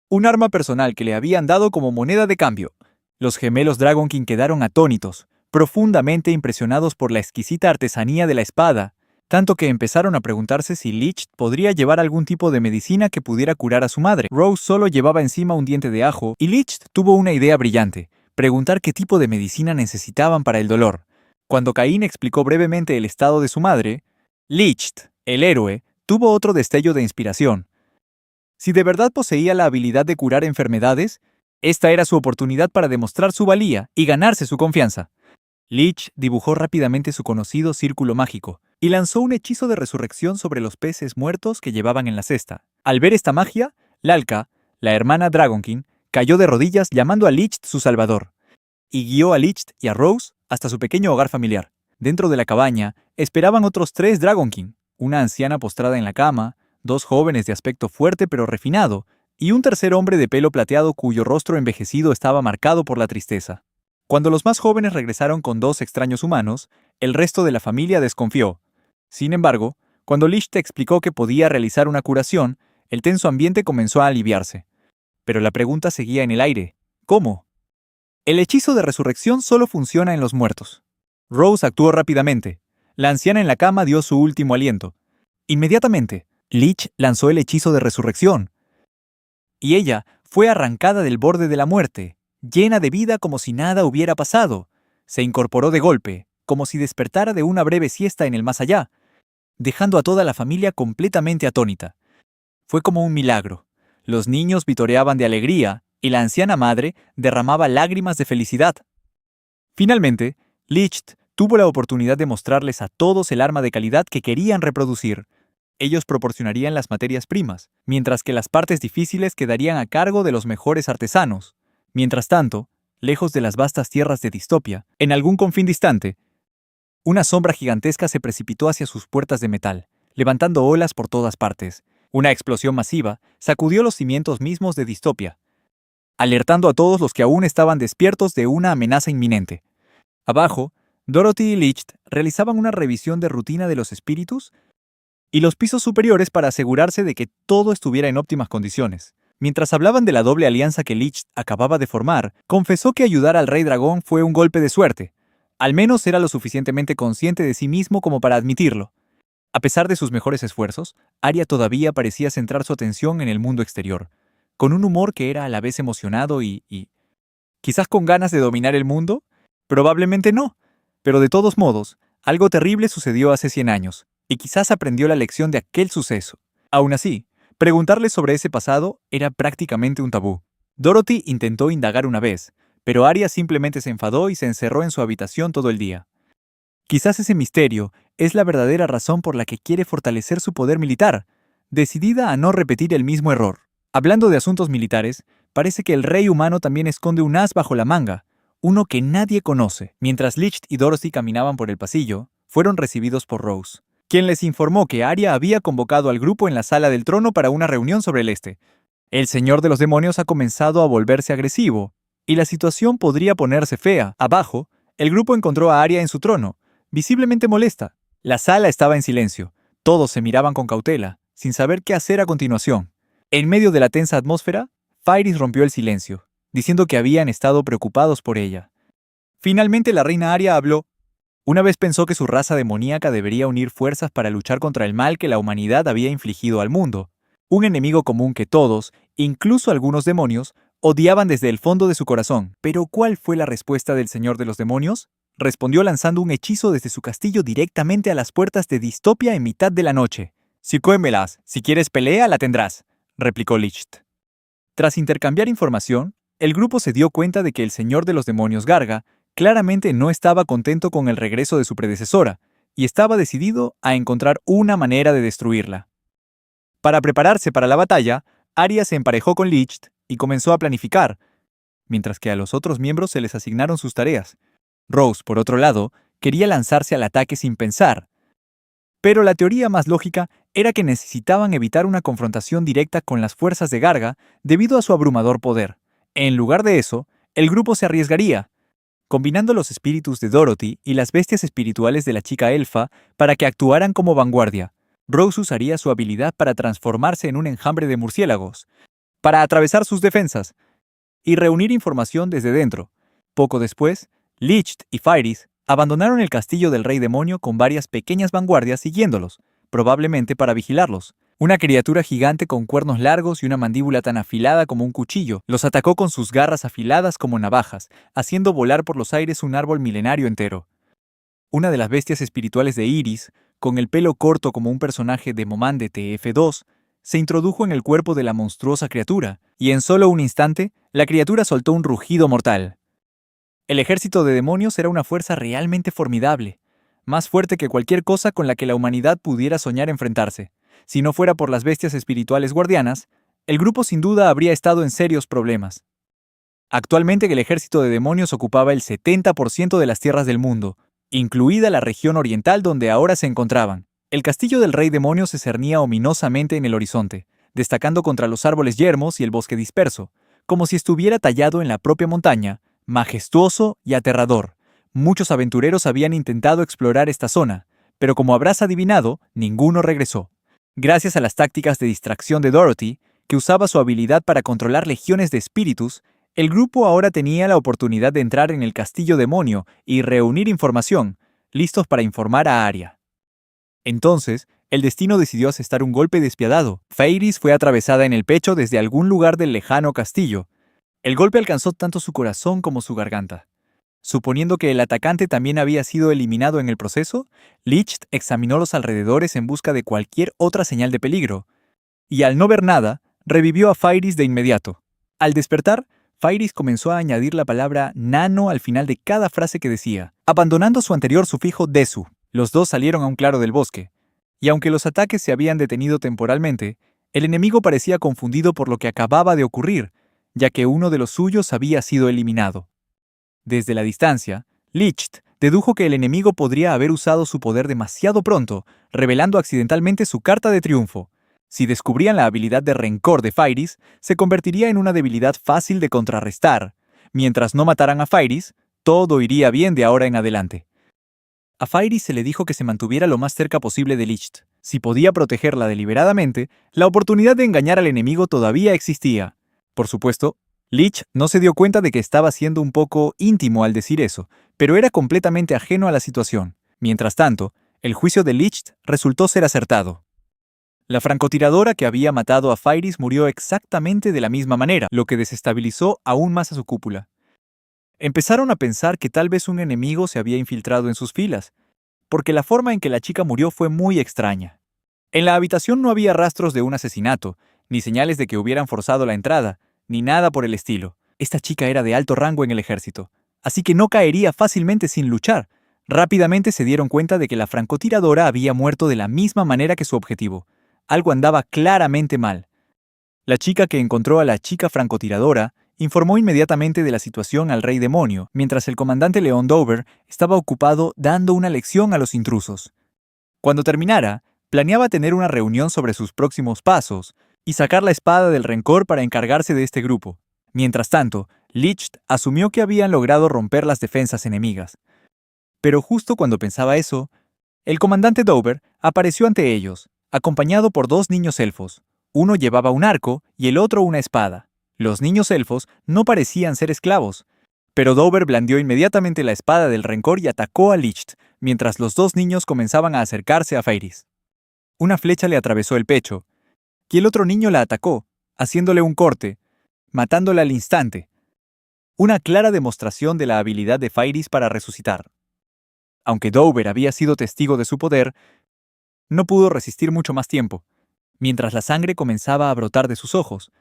un arma personal que le habían dado como moneda de cambio. Los gemelos Dragon King quedaron atónitos, profundamente impresionados por la exquisita artesanía de la espada, tanto que empezaron a preguntarse si Licht podría llevar algún tipo de medicina que pudiera curar a su madre. Rose solo llevaba encima un diente de ajo y Licht tuvo una idea brillante: preguntar qué tipo de medicina necesitaban para el dolor. Cuando Caín explicó brevemente el estado de su madre, Licht, el héroe, tuvo otro destello de inspiración. Si de verdad poseía la habilidad de curar enfermedades, esta era su oportunidad para demostrar su valía y ganarse su confianza. Licht dibujó rápidamente su conocido círculo mágico y lanzó un hechizo de resurrección sobre los peces muertos que llevaban en la cesta. Al ver esta magia, Lalka, la hermana Dragon King, cayó de rodillas llamando a Licht su salvador, y guió a Licht y a Rose hasta su pequeño hogar familiar. Dentro de la cabaña esperaban otros 3 Dragon King, una anciana postrada en la cama, 2 jóvenes de aspecto fuerte pero refinado, y un tercer hombre de pelo plateado cuyo rostro envejecido estaba marcado por la tristeza. Cuando los más jóvenes regresaron con 2 extraños humanos, el resto de la familia desconfió. Sin embargo, cuando Licht explicó que podía realizar una curación, el tenso ambiente comenzó a aliviarse. Pero la pregunta seguía en el aire: ¿cómo? El hechizo de resurrección solo funciona en los muertos. Rose actuó rápidamente. La anciana en la cama dio su último aliento. Inmediatamente, Licht lanzó el hechizo de resurrección, y ella fue arrancada del borde de la muerte, llena de vida como si nada hubiera pasado. Se incorporó de golpe, como si despertara de una breve siesta en el más allá, dejando a toda la familia completamente atónita. Fue como un milagro. Los niños vitoreaban de alegría y la anciana madre derramaba lágrimas de felicidad. Finalmente, Licht tuvo la oportunidad de mostrarles a todos el arma de calidad que querían reproducir. Ellos proporcionarían las materias primas, mientras que las partes difíciles quedarían a cargo de los mejores artesanos. Mientras tanto, lejos de las vastas tierras de Distopia, en algún confín distante, una sombra gigantesca se precipitó hacia sus puertas de metal, levantando olas por todas partes. Una explosión masiva sacudió los cimientos mismos de Distopia, alertando a todos los que aún estaban despiertos de una amenaza inminente. Abajo, Dorothy y Licht realizaban una revisión de rutina de los espíritus y los pisos superiores para asegurarse de que todo estuviera en óptimas condiciones. Mientras hablaban de la doble alianza que Licht acababa de formar, confesó que ayudar al Rey Dragón fue un golpe de suerte. Al menos era lo suficientemente consciente de sí mismo como para admitirlo. A pesar de sus mejores esfuerzos, Arya todavía parecía centrar su atención en el mundo exterior, con un humor que era a la vez emocionado y quizás con ganas de dominar el mundo. Probablemente no, pero de todos modos, algo terrible sucedió hace 100 años, y quizás aprendió la lección de aquel suceso. Aún así, preguntarle sobre ese pasado era prácticamente un tabú. Dorothy intentó indagar una vez, pero Arya simplemente se enfadó y se encerró en su habitación todo el día. Quizás ese misterio es la verdadera razón por la que quiere fortalecer su poder militar, decidida a no repetir el mismo error. Hablando de asuntos militares, parece que el rey humano también esconde un as bajo la manga, uno que nadie conoce. Mientras Licht y Dorothy caminaban por el pasillo, fueron recibidos por Rose, quien les informó que Arya había convocado al grupo en la sala del trono para una reunión sobre el este. El señor de los demonios ha comenzado a volverse agresivo, y la situación podría ponerse fea. Abajo, el grupo encontró a Arya en su trono, visiblemente molesta. La sala estaba en silencio. Todos se miraban con cautela, sin saber qué hacer a continuación. En medio de la tensa atmósfera, Phaeris rompió el silencio, diciendo que habían estado preocupados por ella. Finalmente la reina Arya habló. Una vez pensó que su raza demoníaca debería unir fuerzas para luchar contra el mal que la humanidad había infligido al mundo, un enemigo común que todos, incluso algunos demonios, odiaban desde el fondo de su corazón. ¿Pero cuál fue la respuesta del Señor de los Demonios? Respondió lanzando un hechizo desde su castillo directamente a las puertas de Distopia en mitad de la noche. «Sicóemelas, si quieres pelea, la tendrás», replicó Licht. Tras intercambiar información, el grupo se dio cuenta de que el Señor de los Demonios Garga claramente no estaba contento con el regreso de su predecesora, y estaba decidido a encontrar una manera de destruirla. Para prepararse para la batalla, Arya se emparejó con Licht y comenzó a planificar, mientras que a los otros miembros se les asignaron sus tareas. Rose, por otro lado, quería lanzarse al ataque sin pensar. Pero la teoría más lógica era que necesitaban evitar una confrontación directa con las fuerzas de Garga debido a su abrumador poder. En lugar de eso, el grupo se arriesgaría, combinando los espíritus de Dorothy y las bestias espirituales de la chica elfa para que actuaran como vanguardia. Rose usaría su habilidad para transformarse en un enjambre de murciélagos, para atravesar sus defensas y reunir información desde dentro. Poco después, Licht y Phaeris abandonaron el castillo del rey demonio con varias pequeñas vanguardias siguiéndolos, probablemente para vigilarlos. Una criatura gigante con cuernos largos y una mandíbula tan afilada como un cuchillo los atacó con sus garras afiladas como navajas, haciendo volar por los aires un árbol milenario entero. Una de las bestias espirituales de Iris, con el pelo corto como un personaje de Moman de TF2, se introdujo en el cuerpo de la monstruosa criatura, y en solo un instante, la criatura soltó un rugido mortal. El ejército de demonios era una fuerza realmente formidable, más fuerte que cualquier cosa con la que la humanidad pudiera soñar enfrentarse. Si no fuera por las bestias espirituales guardianas, el grupo sin duda habría estado en serios problemas. Actualmente el ejército de demonios ocupaba el 70% de las tierras del mundo, incluida la región oriental donde ahora se encontraban. El castillo del rey demonio se cernía ominosamente en el horizonte, destacando contra los árboles yermos y el bosque disperso, como si estuviera tallado en la propia montaña, majestuoso y aterrador. Muchos aventureros habían intentado explorar esta zona, pero como habrás adivinado, ninguno regresó. Gracias a las tácticas de distracción de Dorothy, que usaba su habilidad para controlar legiones de espíritus, el grupo ahora tenía la oportunidad de entrar en el castillo demonio y reunir información, listos para informar a Arya. Entonces, el destino decidió asestar un golpe despiadado. Phaeris fue atravesada en el pecho desde algún lugar del lejano castillo. El golpe alcanzó tanto su corazón como su garganta. Suponiendo que el atacante también había sido eliminado en el proceso, Licht examinó los alrededores en busca de cualquier otra señal de peligro, y al no ver nada, revivió a Phaeris de inmediato. Al despertar, Phaeris comenzó a añadir la palabra nano al final de cada frase que decía, abandonando su anterior sufijo desu. Los dos salieron a un claro del bosque, y aunque los ataques se habían detenido temporalmente, el enemigo parecía confundido por lo que acababa de ocurrir, ya que uno de los suyos había sido eliminado. Desde la distancia, Licht dedujo que el enemigo podría haber usado su poder demasiado pronto, revelando accidentalmente su carta de triunfo. Si descubrían la habilidad de rencor de Phaeris, se convertiría en una debilidad fácil de contrarrestar. Mientras no mataran a Phaeris, todo iría bien de ahora en adelante. A Phaeris se le dijo que se mantuviera lo más cerca posible de Licht. Si podía protegerla deliberadamente, la oportunidad de engañar al enemigo todavía existía. Por supuesto, Licht no se dio cuenta de que estaba siendo un poco íntimo al decir eso, pero era completamente ajeno a la situación. Mientras tanto, el juicio de Licht resultó ser acertado. La francotiradora que había matado a Phaeris murió exactamente de la misma manera, lo que desestabilizó aún más a su cúpula. Empezaron a pensar que tal vez un enemigo se había infiltrado en sus filas, porque la forma en que la chica murió fue muy extraña. En la habitación no había rastros de un asesinato, ni señales de que hubieran forzado la entrada, ni nada por el estilo. Esta chica era de alto rango en el ejército, así que no caería fácilmente sin luchar. Rápidamente se dieron cuenta de que la francotiradora había muerto de la misma manera que su objetivo. Algo andaba claramente mal. La chica que encontró a la chica francotiradora informó inmediatamente de la situación al rey demonio, mientras el comandante Leon Dover estaba ocupado dando una lección a los intrusos. Cuando terminara, planeaba tener una reunión sobre sus próximos pasos, y sacar la espada del rencor para encargarse de este grupo. Mientras tanto, Licht asumió que habían logrado romper las defensas enemigas. Pero justo cuando pensaba eso, el comandante Dover apareció ante ellos, acompañado por dos niños elfos. Uno llevaba un arco y el otro una espada. Los niños elfos no parecían ser esclavos, pero Dover blandió inmediatamente la espada del rencor y atacó a Licht, mientras los dos niños comenzaban a acercarse a Feiris. Una flecha le atravesó el pecho, y el otro niño la atacó, haciéndole un corte, matándola al instante. Una clara demostración de la habilidad de Feiris para resucitar. Aunque Dover había sido testigo de su poder, no pudo resistir mucho más tiempo, mientras la sangre comenzaba a brotar de sus ojos.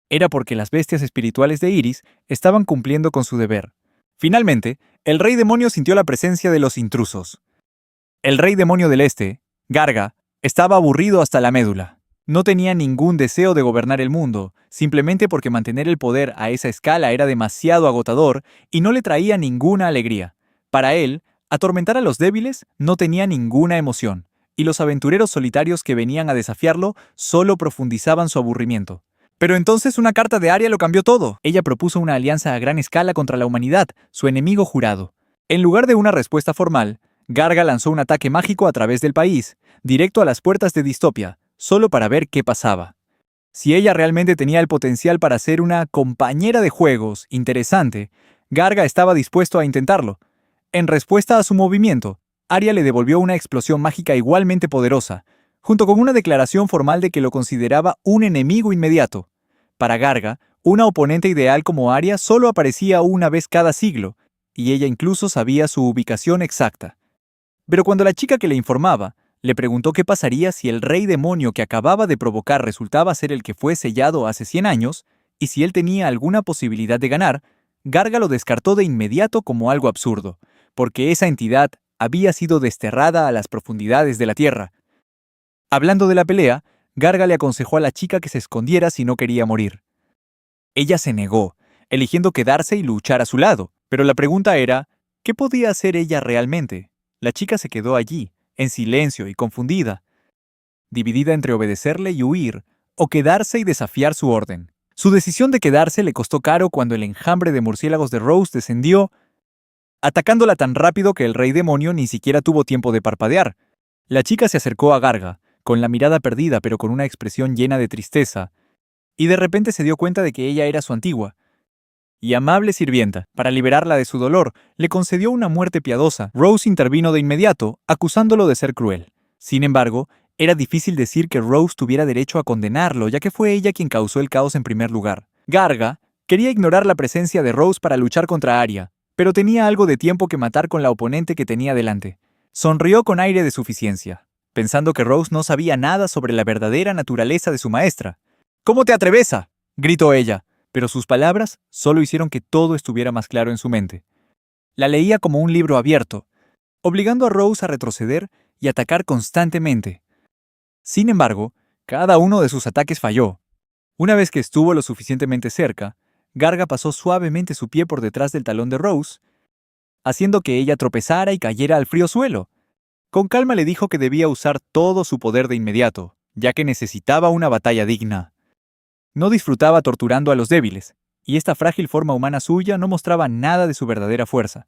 Era porque las bestias espirituales de Iris estaban cumpliendo con su deber. Finalmente, el rey demonio sintió la presencia de los intrusos. El rey demonio del este, Garga, estaba aburrido hasta la médula. No tenía ningún deseo de gobernar el mundo, simplemente porque mantener el poder a esa escala era demasiado agotador y no le traía ninguna alegría. Para él, atormentar a los débiles no tenía ninguna emoción, y los aventureros solitarios que venían a desafiarlo solo profundizaban su aburrimiento. Pero entonces una carta de Arya lo cambió todo. Ella propuso una alianza a gran escala contra la humanidad, su enemigo jurado. En lugar de una respuesta formal, Garga lanzó un ataque mágico a través del país, directo a las puertas de Distopia, solo para ver qué pasaba. Si ella realmente tenía el potencial para ser una compañera de juegos interesante, Garga estaba dispuesto a intentarlo. En respuesta a su movimiento, Arya le devolvió una explosión mágica igualmente poderosa, junto con una declaración formal de que lo consideraba un enemigo inmediato. Para Garga, una oponente ideal como Arya solo aparecía una vez cada siglo, y ella incluso sabía su ubicación exacta. Pero cuando la chica que le informaba le preguntó qué pasaría si el rey demonio que acababa de provocar resultaba ser el que fue sellado hace 100 años, y si él tenía alguna posibilidad de ganar, Garga lo descartó de inmediato como algo absurdo, porque esa entidad había sido desterrada a las profundidades de la tierra. Hablando de la pelea, Garga le aconsejó a la chica que se escondiera si no quería morir. Ella se negó, eligiendo quedarse y luchar a su lado, pero la pregunta era, ¿qué podía hacer ella realmente? La chica se quedó allí, en silencio y confundida, dividida entre obedecerle y huir, o quedarse y desafiar su orden. Su decisión de quedarse le costó caro cuando el enjambre de murciélagos de Rose descendió, atacándola tan rápido que el rey demonio ni siquiera tuvo tiempo de parpadear. La chica se acercó a Garga, con la mirada perdida pero con una expresión llena de tristeza, y de repente se dio cuenta de que ella era su antigua y amable sirvienta. Para liberarla de su dolor, le concedió una muerte piadosa. Rose intervino de inmediato, acusándolo de ser cruel. Sin embargo, era difícil decir que Rose tuviera derecho a condenarlo, ya que fue ella quien causó el caos en primer lugar. Garga quería ignorar la presencia de Rose para luchar contra Arya, pero tenía algo de tiempo que matar con la oponente que tenía delante. Sonrió con aire de suficiencia, pensando que Rose no sabía nada sobre la verdadera naturaleza de su maestra. «¿Cómo te atreves?», gritó ella, pero sus palabras solo hicieron que todo estuviera más claro en su mente. La leía como un libro abierto, obligando a Rose a retroceder y atacar constantemente. Sin embargo, cada uno de sus ataques falló. Una vez que estuvo lo suficientemente cerca, Garga pasó suavemente su pie por detrás del talón de Rose, haciendo que ella tropezara y cayera al frío suelo. Con calma le dijo que debía usar todo su poder de inmediato, ya que necesitaba una batalla digna. No disfrutaba torturando a los débiles, y esta frágil forma humana suya no mostraba nada de su verdadera fuerza.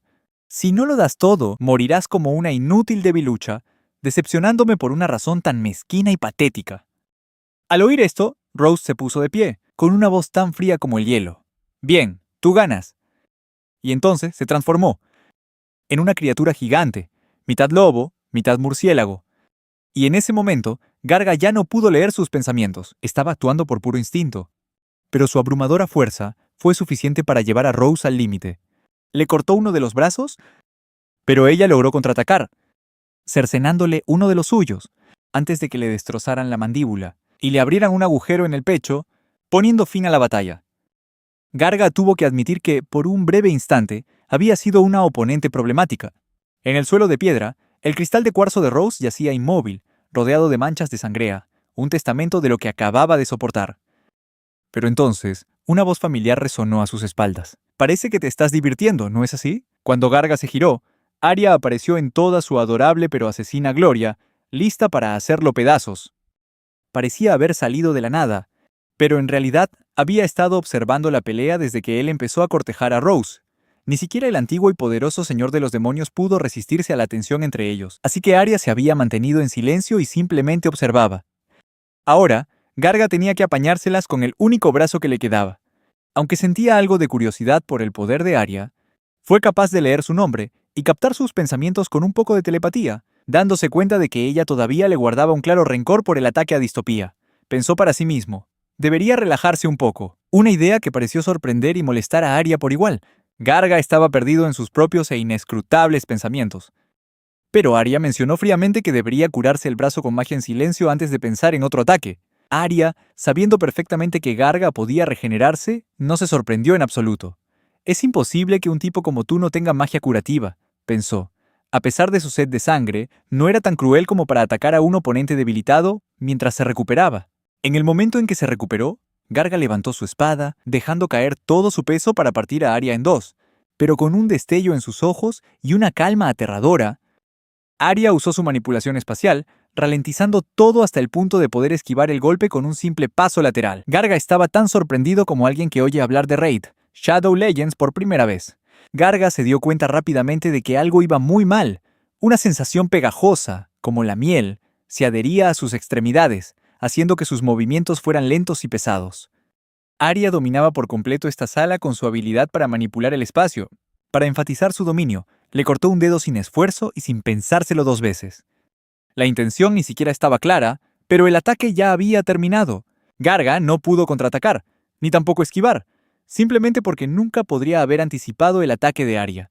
«Si no lo das todo, morirás como una inútil debilucha, decepcionándome por una razón tan mezquina y patética». Al oír esto, Rose se puso de pie, con una voz tan fría como el hielo. «Bien, tú ganas». Y entonces se transformó en una criatura gigante, mitad lobo, mitad murciélago. Y en ese momento, Garga ya no pudo leer sus pensamientos, estaba actuando por puro instinto. Pero su abrumadora fuerza fue suficiente para llevar a Rose al límite. Le cortó uno de los brazos, pero ella logró contraatacar, cercenándole uno de los suyos, antes de que le destrozaran la mandíbula y le abrieran un agujero en el pecho, poniendo fin a la batalla. Garga tuvo que admitir que, por un breve instante, había sido una oponente problemática. En el suelo de piedra, el cristal de cuarzo de Rose yacía inmóvil, rodeado de manchas de sangrea, un testamento de lo que acababa de soportar. Pero entonces, una voz familiar resonó a sus espaldas. «Parece que te estás divirtiendo, ¿no es así?». Cuando Garga se giró, Arya apareció en toda su adorable pero asesina gloria, lista para hacerlo pedazos. Parecía haber salido de la nada, Pero en realidad, había estado observando la pelea desde que él empezó a cortejar a Rose. Ni siquiera el antiguo y poderoso señor de los demonios pudo resistirse a la tensión entre ellos, así que Arya se había mantenido en silencio y simplemente observaba. Ahora, Garga tenía que apañárselas con el único brazo que le quedaba. Aunque sentía algo de curiosidad por el poder de Arya, fue capaz de leer su nombre y captar sus pensamientos con un poco de telepatía, dándose cuenta de que ella todavía le guardaba un claro rencor por el ataque a Distopía. Pensó para sí mismo: debería relajarse un poco. Una idea que pareció sorprender y molestar a Arya por igual. Garga estaba perdido en sus propios e inescrutables pensamientos. Pero Arya mencionó fríamente que debería curarse el brazo con magia en silencio antes de pensar en otro ataque. Arya, sabiendo perfectamente que Garga podía regenerarse, no se sorprendió en absoluto. Es imposible que un tipo como tú no tenga magia curativa, pensó. A pesar de su sed de sangre, no era tan cruel como para atacar a un oponente debilitado mientras se recuperaba. En el momento en que se recuperó, Garga levantó su espada, dejando caer todo su peso para partir a Arya en dos, pero con un destello en sus ojos y una calma aterradora. Arya usó su manipulación espacial, ralentizando todo hasta el punto de poder esquivar el golpe con un simple paso lateral. Garga estaba tan sorprendido como alguien que oye hablar de Raid, Shadow Legends por primera vez. Garga se dio cuenta rápidamente de que algo iba muy mal. Una sensación pegajosa, como la miel, se adhería a sus extremidades, haciendo que sus movimientos fueran lentos y pesados. Arya dominaba por completo esta sala con su habilidad para manipular el espacio. Para enfatizar su dominio, le cortó un dedo sin esfuerzo y sin pensárselo dos veces. La intención ni siquiera estaba clara, pero el ataque ya había terminado. Garga no pudo contraatacar, ni tampoco esquivar, simplemente porque nunca podría haber anticipado el ataque de Arya.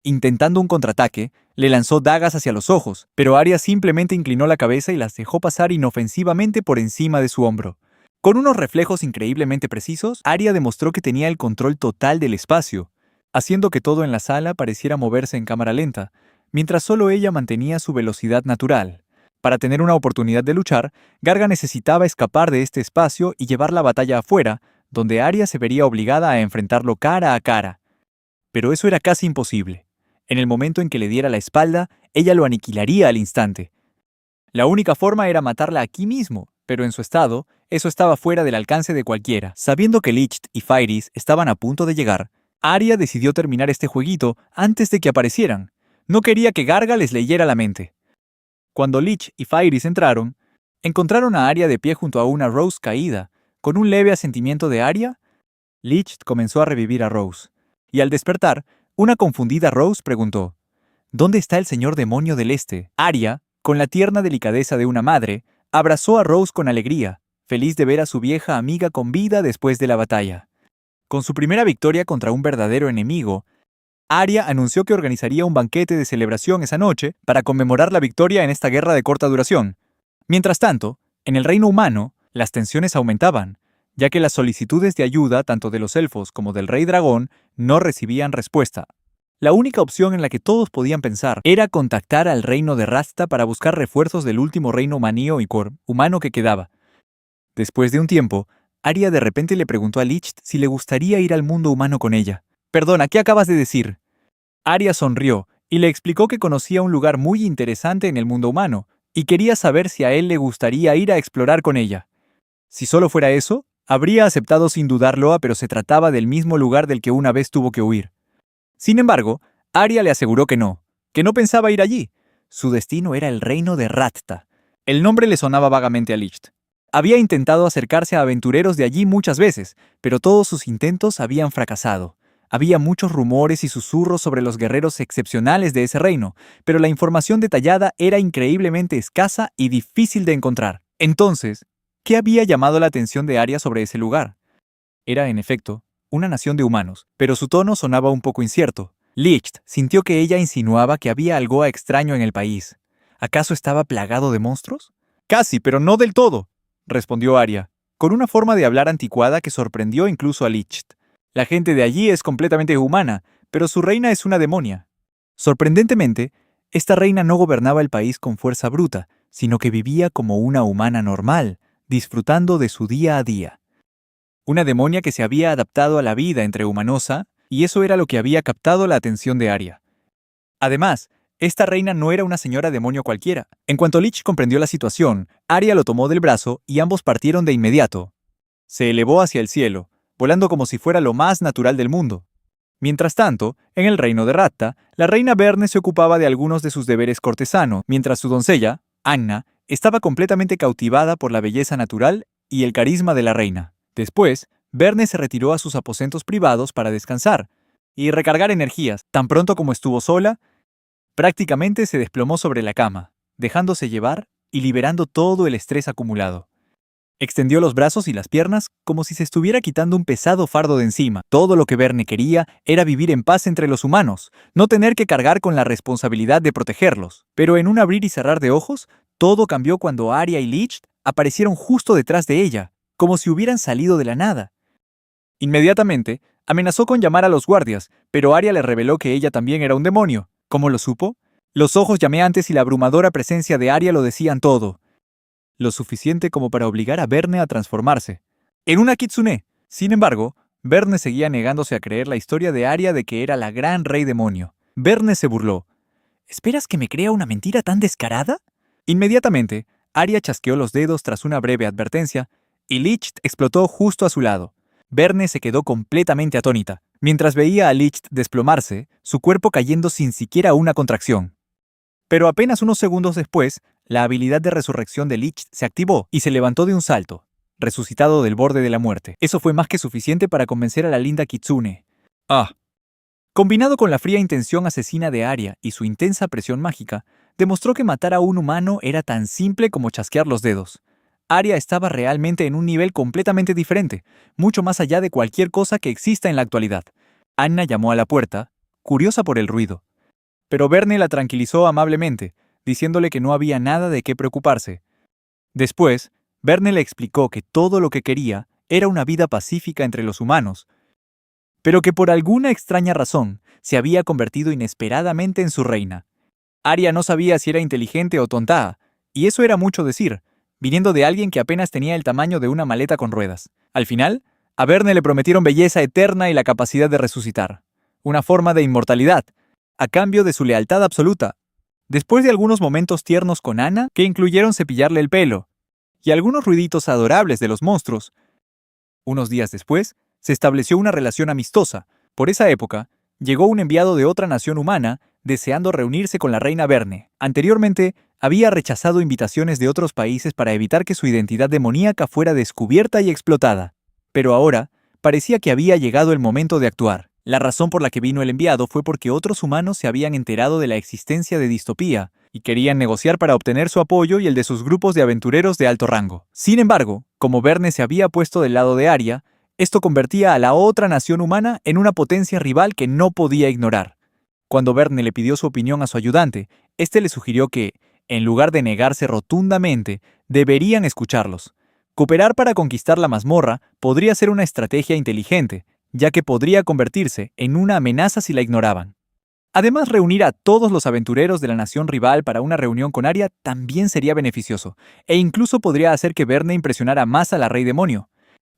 Intentando un contraataque, le lanzó dagas hacia los ojos, pero Arya simplemente inclinó la cabeza y las dejó pasar inofensivamente por encima de su hombro. Con unos reflejos increíblemente precisos, Arya demostró que tenía el control total del espacio, haciendo que todo en la sala pareciera moverse en cámara lenta, mientras solo ella mantenía su velocidad natural. Para tener una oportunidad de luchar, Garga necesitaba escapar de este espacio y llevar la batalla afuera, donde Arya se vería obligada a enfrentarlo cara a cara. Pero eso era casi imposible. En el momento en que le diera la espalda, ella lo aniquilaría al instante. La única forma era matarla aquí mismo, pero en su estado, eso estaba fuera del alcance de cualquiera. Sabiendo que Licht y Fairis estaban a punto de llegar, Arya decidió terminar este jueguito antes de que aparecieran. No quería que Garga les leyera la mente. Cuando Lich y Fairis entraron, encontraron a Arya de pie junto a una Rose caída. Con un leve asentimiento de Arya, Lich comenzó a revivir a Rose. Y al despertar, una confundida Rose preguntó: ¿dónde está el señor demonio del este? Arya, con la tierna delicadeza de una madre, abrazó a Rose con alegría, feliz de ver a su vieja amiga con vida después de la batalla. Con su primera victoria contra un verdadero enemigo, Arya anunció que organizaría un banquete de celebración esa noche para conmemorar la victoria en esta guerra de corta duración. Mientras tanto, en el reino humano, las tensiones aumentaban, ya que las solicitudes de ayuda tanto de los elfos como del rey dragón no recibían respuesta. La única opción en la que todos podían pensar era contactar al reino de Rasta para buscar refuerzos del último reino manío y humano que quedaba. Después de un tiempo, Arya de repente le preguntó a Licht si le gustaría ir al mundo humano con ella. «Perdona, ¿qué acabas de decir?» Arya sonrió y le explicó que conocía un lugar muy interesante en el mundo humano y quería saber si a él le gustaría ir a explorar con ella. Si solo fuera eso, habría aceptado sin dudarlo, pero se trataba del mismo lugar del que una vez tuvo que huir. Sin embargo, Arya le aseguró que no pensaba ir allí. Su destino era el reino de Ratta. El nombre le sonaba vagamente a Licht. Había intentado acercarse a aventureros de allí muchas veces, pero todos sus intentos habían fracasado. Había muchos rumores y susurros sobre los guerreros excepcionales de ese reino, pero la información detallada era increíblemente escasa y difícil de encontrar. Entonces, ¿qué había llamado la atención de Arya sobre ese lugar? Era, en efecto, una nación de humanos, pero su tono sonaba un poco incierto. Licht sintió que ella insinuaba que había algo extraño en el país. ¿Acaso estaba plagado de monstruos? Casi, pero no del todo, respondió Arya, con una forma de hablar anticuada que sorprendió incluso a Licht. La gente de allí es completamente humana, pero su reina es una demonia. Sorprendentemente, esta reina no gobernaba el país con fuerza bruta, sino que vivía como una humana normal, disfrutando de su día a día. Una demonia que se había adaptado a la vida entre humanosa, y eso era lo que había captado la atención de Arya. Además, esta reina no era una señora demonio cualquiera. En cuanto Lich comprendió la situación, Arya lo tomó del brazo y ambos partieron de inmediato. Se elevó hacia el cielo, volando como si fuera lo más natural del mundo. Mientras tanto, en el reino de Ratta, la reina Verne se ocupaba de algunos de sus deberes cortesanos, mientras su doncella, Anna, estaba completamente cautivada por la belleza natural y el carisma de la reina. Después, Verne se retiró a sus aposentos privados para descansar y recargar energías. Tan pronto como estuvo sola, prácticamente se desplomó sobre la cama, dejándose llevar y liberando todo el estrés acumulado. Extendió los brazos y las piernas como si se estuviera quitando un pesado fardo de encima. Todo lo que Verne quería era vivir en paz entre los humanos, no tener que cargar con la responsabilidad de protegerlos. Pero en un abrir y cerrar de ojos, todo cambió cuando Arya y Licht aparecieron justo detrás de ella, como si hubieran salido de la nada. Inmediatamente, amenazó con llamar a los guardias, pero Arya le reveló que ella también era un demonio. ¿Cómo lo supo? Los ojos llameantes y la abrumadora presencia de Arya lo decían todo. Lo suficiente como para obligar a Verne a transformarse en una kitsune. Sin embargo, Verne seguía negándose a creer la historia de Arya de que era la gran rey demonio. Verne se burló. ¿Esperas que me crea una mentira tan descarada? Inmediatamente, Arya chasqueó los dedos tras una breve advertencia, y Licht explotó justo a su lado. Verne se quedó completamente atónita, mientras veía a Licht desplomarse, su cuerpo cayendo sin siquiera una contracción. Pero apenas unos segundos después, la habilidad de resurrección de Licht se activó y se levantó de un salto, resucitado del borde de la muerte. Eso fue más que suficiente para convencer a la linda kitsune. Combinado con la fría intención asesina de Arya y su intensa presión mágica, demostró que matar a un humano era tan simple como chasquear los dedos. Arya estaba realmente en un nivel completamente diferente, mucho más allá de cualquier cosa que exista en la actualidad. Anna llamó a la puerta, curiosa por el ruido. Pero Verne la tranquilizó amablemente, diciéndole que no había nada de qué preocuparse. Después, Verne le explicó que todo lo que quería era una vida pacífica entre los humanos, pero que por alguna extraña razón se había convertido inesperadamente en su reina. Arya no sabía si era inteligente o tonta, y eso era mucho decir, viniendo de alguien que apenas tenía el tamaño de una maleta con ruedas. Al final, a Verne le prometieron belleza eterna y la capacidad de resucitar, una forma de inmortalidad, a cambio de su lealtad absoluta. Después de algunos momentos tiernos con Anna, que incluyeron cepillarle el pelo, y algunos ruiditos adorables de los monstruos, unos días después, se estableció una relación amistosa. Por esa época, llegó un enviado de otra nación humana deseando reunirse con la reina Verne. Anteriormente, había rechazado invitaciones de otros países para evitar que su identidad demoníaca fuera descubierta y explotada. Pero ahora, parecía que había llegado el momento de actuar. La razón por la que vino el enviado fue porque otros humanos se habían enterado de la existencia de Distopía y querían negociar para obtener su apoyo y el de sus grupos de aventureros de alto rango. Sin embargo, como Verne se había puesto del lado de Arya, esto convertía a la otra nación humana en una potencia rival que no podía ignorar. Cuando Verne le pidió su opinión a su ayudante, este le sugirió que, en lugar de negarse rotundamente, deberían escucharlos. Cooperar para conquistar la mazmorra podría ser una estrategia inteligente, ya que podría convertirse en una amenaza si la ignoraban. Además, reunir a todos los aventureros de la nación rival para una reunión con Arya también sería beneficioso, e incluso podría hacer que Verne impresionara más a la Rey Demonio.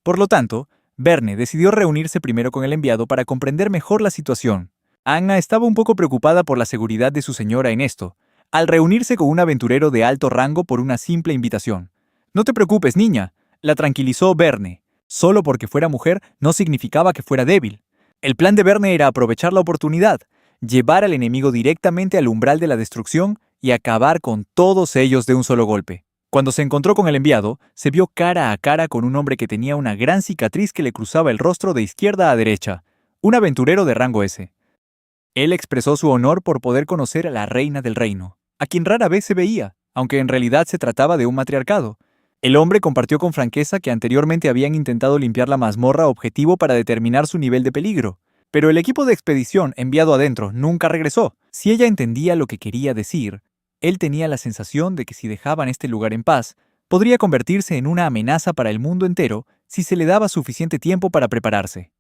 Por lo tanto, Verne decidió reunirse primero con el enviado para comprender mejor la situación. Anna estaba un poco preocupada por la seguridad de su señora en esto, al reunirse con un aventurero de alto rango por una simple invitación. «No te preocupes, niña», la tranquilizó Verne. Solo porque fuera mujer no significaba que fuera débil. El plan de Verne era aprovechar la oportunidad, llevar al enemigo directamente al umbral de la destrucción y acabar con todos ellos de un solo golpe. Cuando se encontró con el enviado, se vio cara a cara con un hombre que tenía una gran cicatriz que le cruzaba el rostro de izquierda a derecha, un aventurero de rango S. Él expresó su honor por poder conocer a la reina del reino, a quien rara vez se veía, aunque en realidad se trataba de un matriarcado. El hombre compartió con franqueza que anteriormente habían intentado limpiar la mazmorra objetivo para determinar su nivel de peligro, pero el equipo de expedición enviado adentro nunca regresó. Si ella entendía lo que quería decir, él tenía la sensación de que si dejaban este lugar en paz, podría convertirse en una amenaza para el mundo entero si se le daba suficiente tiempo para prepararse.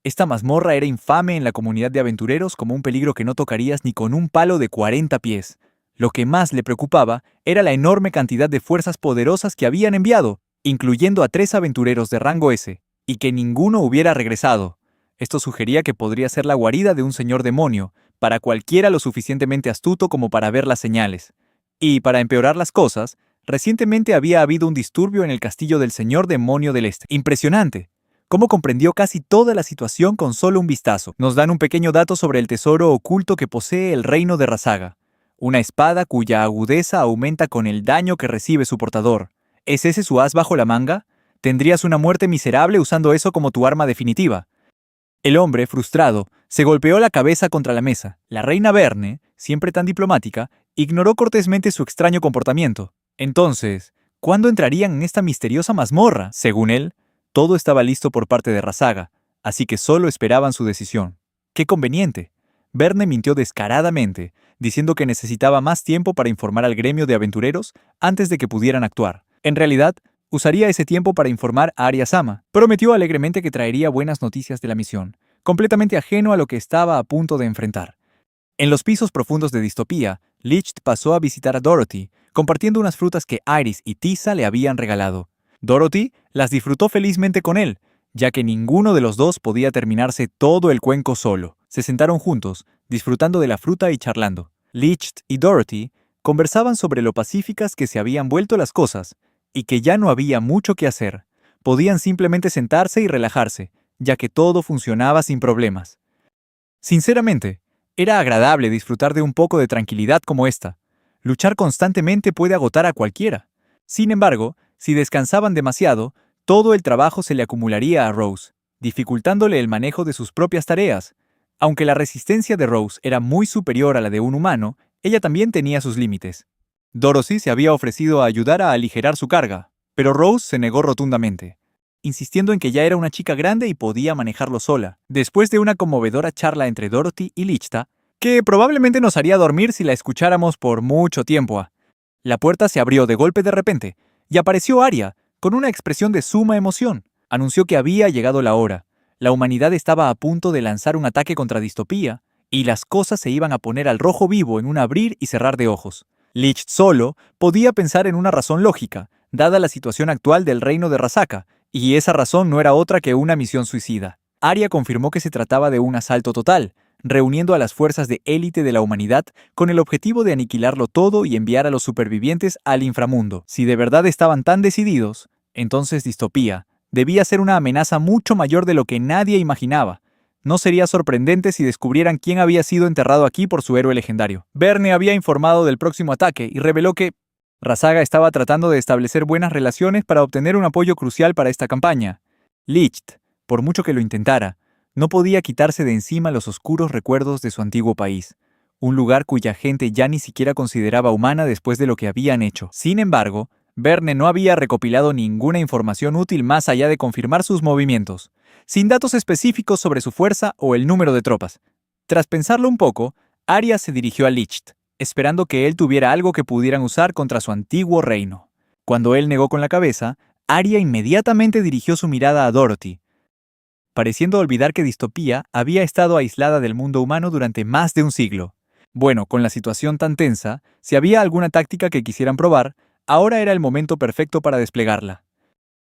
Esta mazmorra era infame en la comunidad de aventureros como un peligro que no tocarías ni con un palo de 40 pies. Lo que más le preocupaba era la enorme cantidad de fuerzas poderosas que habían enviado, incluyendo a 3 aventureros de rango S, y que ninguno hubiera regresado. Esto sugería que podría ser la guarida de un señor demonio, para cualquiera lo suficientemente astuto como para ver las señales. Y, para empeorar las cosas, Recientemente había habido un disturbio en el castillo del Señor Demonio del Este. Impresionante. Cómo comprendió casi toda la situación con solo un vistazo. Nos dan un pequeño dato sobre el tesoro oculto que posee el reino de Rasaga. Una espada cuya agudeza aumenta con el daño que recibe su portador. ¿Es ese su as bajo la manga? Tendrías una muerte miserable usando eso como tu arma definitiva. El hombre, frustrado, se golpeó la cabeza contra la mesa. La reina Verne, siempre tan diplomática, ignoró cortésmente su extraño comportamiento. Entonces, ¿cuándo entrarían en esta misteriosa mazmorra? Según él, todo estaba listo por parte de Rasaga, así que solo esperaban su decisión. ¡Qué conveniente! Verne mintió descaradamente, diciendo que necesitaba más tiempo para informar al gremio de aventureros antes de que pudieran actuar. En realidad, usaría ese tiempo para informar a Arya Sama. Prometió alegremente que traería buenas noticias de la misión, completamente ajeno a lo que estaba a punto de enfrentar. En los pisos profundos de Distopía, Licht pasó a visitar a Dorothy, compartiendo unas frutas que Iris y Tisa le habían regalado. Dorothy las disfrutó felizmente con él, ya que ninguno de los dos podía terminarse todo el cuenco solo. Se sentaron juntos, disfrutando de la fruta y charlando. Licht y Dorothy conversaban sobre lo pacíficas que se habían vuelto las cosas, y que ya no había mucho que hacer. Podían simplemente sentarse y relajarse, ya que todo funcionaba sin problemas. Sinceramente, era agradable disfrutar de un poco de tranquilidad como esta. Luchar constantemente puede agotar a cualquiera. Sin embargo, si descansaban demasiado, todo el trabajo se le acumularía a Rose, dificultándole el manejo de sus propias tareas. Aunque la resistencia de Rose era muy superior a la de un humano, ella también tenía sus límites. Dorothy se había ofrecido a ayudar a aligerar su carga, pero Rose se negó rotundamente, insistiendo en que ya era una chica grande y podía manejarlo sola. Después de una conmovedora charla entre Dorothy y Lichta, que probablemente nos haría dormir si la escucháramos por mucho tiempo, la puerta se abrió de golpe de repente, y apareció Arya, con una expresión de suma emoción. Anunció que había llegado la hora. La humanidad estaba a punto de lanzar un ataque contra Distopía, y las cosas se iban a poner al rojo vivo en un abrir y cerrar de ojos. Licht solo podía pensar en una razón lógica, dada la situación actual del reino de Rasaga, y esa razón no era otra que una misión suicida. Arya confirmó que se trataba de un asalto total, reuniendo a las fuerzas de élite de la humanidad con el objetivo de aniquilarlo todo y enviar a los supervivientes al inframundo. Si de verdad estaban tan decididos, entonces Distopía debía ser una amenaza mucho mayor de lo que nadie imaginaba. No sería sorprendente si descubrieran quién había sido enterrado aquí por su héroe legendario. Verne había informado del próximo ataque y reveló que Rasaga estaba tratando de establecer buenas relaciones para obtener un apoyo crucial para esta campaña. Licht, por mucho que lo intentara, no podía quitarse de encima los oscuros recuerdos de su antiguo país, un lugar cuya gente ya ni siquiera consideraba humana después de lo que habían hecho. Sin embargo, Verne no había recopilado ninguna información útil más allá de confirmar sus movimientos, sin datos específicos sobre su fuerza o el número de tropas. Tras pensarlo un poco, Arya se dirigió a Licht, esperando que él tuviera algo que pudieran usar contra su antiguo reino. Cuando él negó con la cabeza, Arya inmediatamente dirigió su mirada a Dorothy, pareciendo olvidar que Distopía había estado aislada del mundo humano durante más de un siglo. Bueno, con la situación tan tensa, si había alguna táctica que quisieran probar, ahora era el momento perfecto para desplegarla.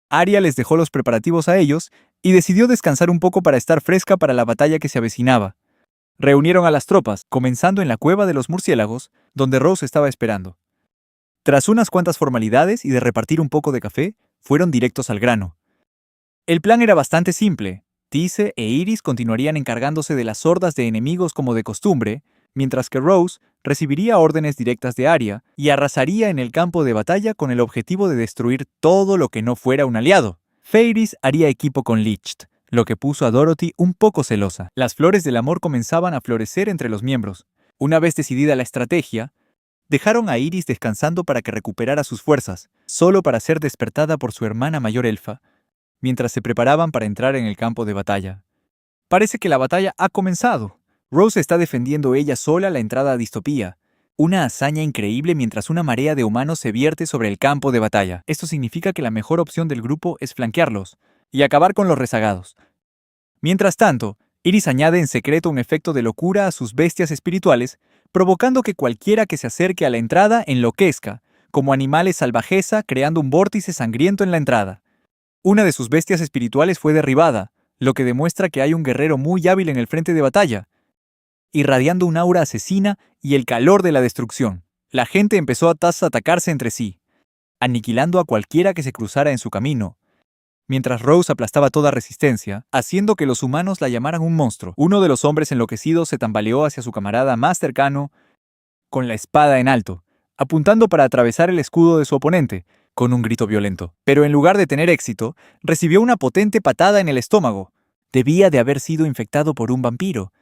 Arya les dejó los preparativos a ellos y decidió descansar un poco para estar fresca para la batalla que se avecinaba. Reunieron a las tropas, comenzando en la cueva de los murciélagos, donde Rose estaba esperando. Tras unas cuantas formalidades y de repartir un poco de café, fueron directos al grano. El plan era bastante simple. Tise e Iris continuarían encargándose de las hordas de enemigos como de costumbre, mientras que Rose recibiría órdenes directas de Arya y arrasaría en el campo de batalla con el objetivo de destruir todo lo que no fuera un aliado. Feyris haría equipo con Licht, lo que puso a Dorothy un poco celosa. Las flores del amor comenzaban a florecer entre los miembros. Una vez decidida la estrategia, dejaron a Iris descansando para que recuperara sus fuerzas, solo para ser despertada por su hermana mayor elfa, mientras se preparaban para entrar en el campo de batalla. Parece que la batalla ha comenzado. Rose está defendiendo ella sola la entrada a Distopía. Una hazaña increíble mientras una marea de humanos se vierte sobre el campo de batalla. Esto significa que la mejor opción del grupo es flanquearlos y acabar con los rezagados. Mientras tanto, Iris añade en secreto un efecto de locura a sus bestias espirituales, provocando que cualquiera que se acerque a la entrada enloquezca, como animales salvajeza, creando un vórtice sangriento en la entrada. Una de sus bestias espirituales fue derribada, lo que demuestra que hay un guerrero muy hábil en el frente de batalla, irradiando un aura asesina y el calor de la destrucción. La gente empezó a atacarse entre sí. aniquilando a cualquiera que se cruzara en su camino, mientras Rose aplastaba toda resistencia, haciendo que los humanos la llamaran un monstruo. Uno de los hombres enloquecidos se tambaleó hacia su camarada más cercano, con la espada en alto, apuntando para atravesar el escudo de su oponente, con un grito violento. Pero en lugar de tener éxito, recibió una potente patada en el estómago. Debía de haber sido infectado por un vampiro.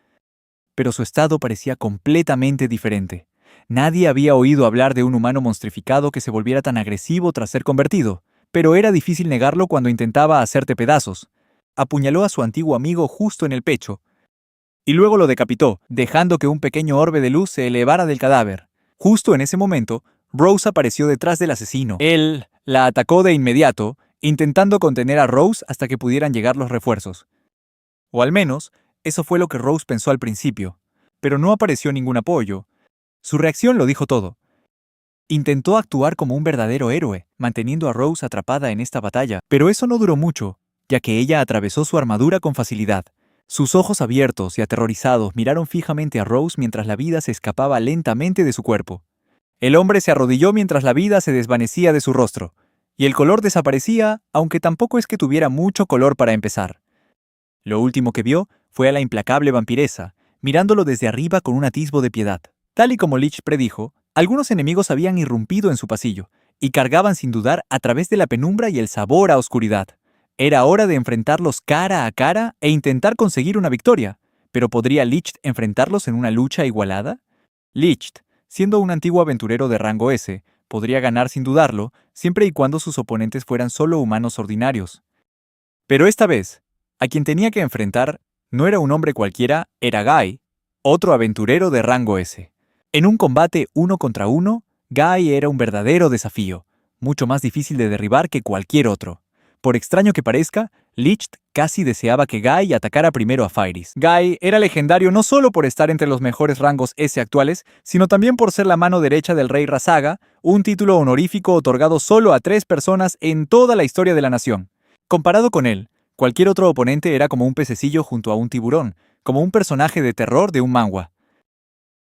Pero su estado parecía completamente diferente. Nadie había oído hablar de un humano monstrificado que se volviera tan agresivo tras ser convertido, pero era difícil negarlo cuando intentaba hacerte pedazos. Apuñaló a su antiguo amigo justo en el pecho, y luego lo decapitó, dejando que un pequeño orbe de luz se elevara del cadáver. Justo en ese momento, Rose apareció detrás del asesino. Él la atacó de inmediato, intentando contener a Rose hasta que pudieran llegar los refuerzos. O al menos, eso fue lo que Rose pensó al principio, pero no apareció ningún apoyo. Su reacción lo dijo todo. Intentó actuar como un verdadero héroe, manteniendo a Rose atrapada en esta batalla, pero eso no duró mucho, ya que ella atravesó su armadura con facilidad. Sus ojos abiertos y aterrorizados miraron fijamente a Rose mientras la vida se escapaba lentamente de su cuerpo. El hombre se arrodilló mientras la vida se desvanecía de su rostro, y el color desaparecía, aunque tampoco es que tuviera mucho color para empezar. Lo último que vio fue a la implacable vampiresa, mirándolo desde arriba con un atisbo de piedad. Tal y como Lich predijo, algunos enemigos habían irrumpido en su pasillo, y cargaban sin dudar a través de la penumbra y el sabor a oscuridad. Era hora de enfrentarlos cara a cara e intentar conseguir una victoria, pero ¿podría Lich enfrentarlos en una lucha igualada? Lich, siendo un antiguo aventurero de rango S, podría ganar sin dudarlo, siempre y cuando sus oponentes fueran solo humanos ordinarios. Pero esta vez, a quien tenía que enfrentar no era un hombre cualquiera, era Guy, otro aventurero de rango S. En un combate 1 contra 1, Guy era un verdadero desafío, mucho más difícil de derribar que cualquier otro. Por extraño que parezca, Lich casi deseaba que Guy atacara primero a Fairies. Guy era legendario no solo por estar entre los mejores rangos S actuales, sino también por ser la mano derecha del rey Razaga, un título honorífico otorgado solo a 3 personas en toda la historia de la nación. Comparado con él, cualquier otro oponente era como un pececillo junto a un tiburón, como un personaje de terror de un manhwa.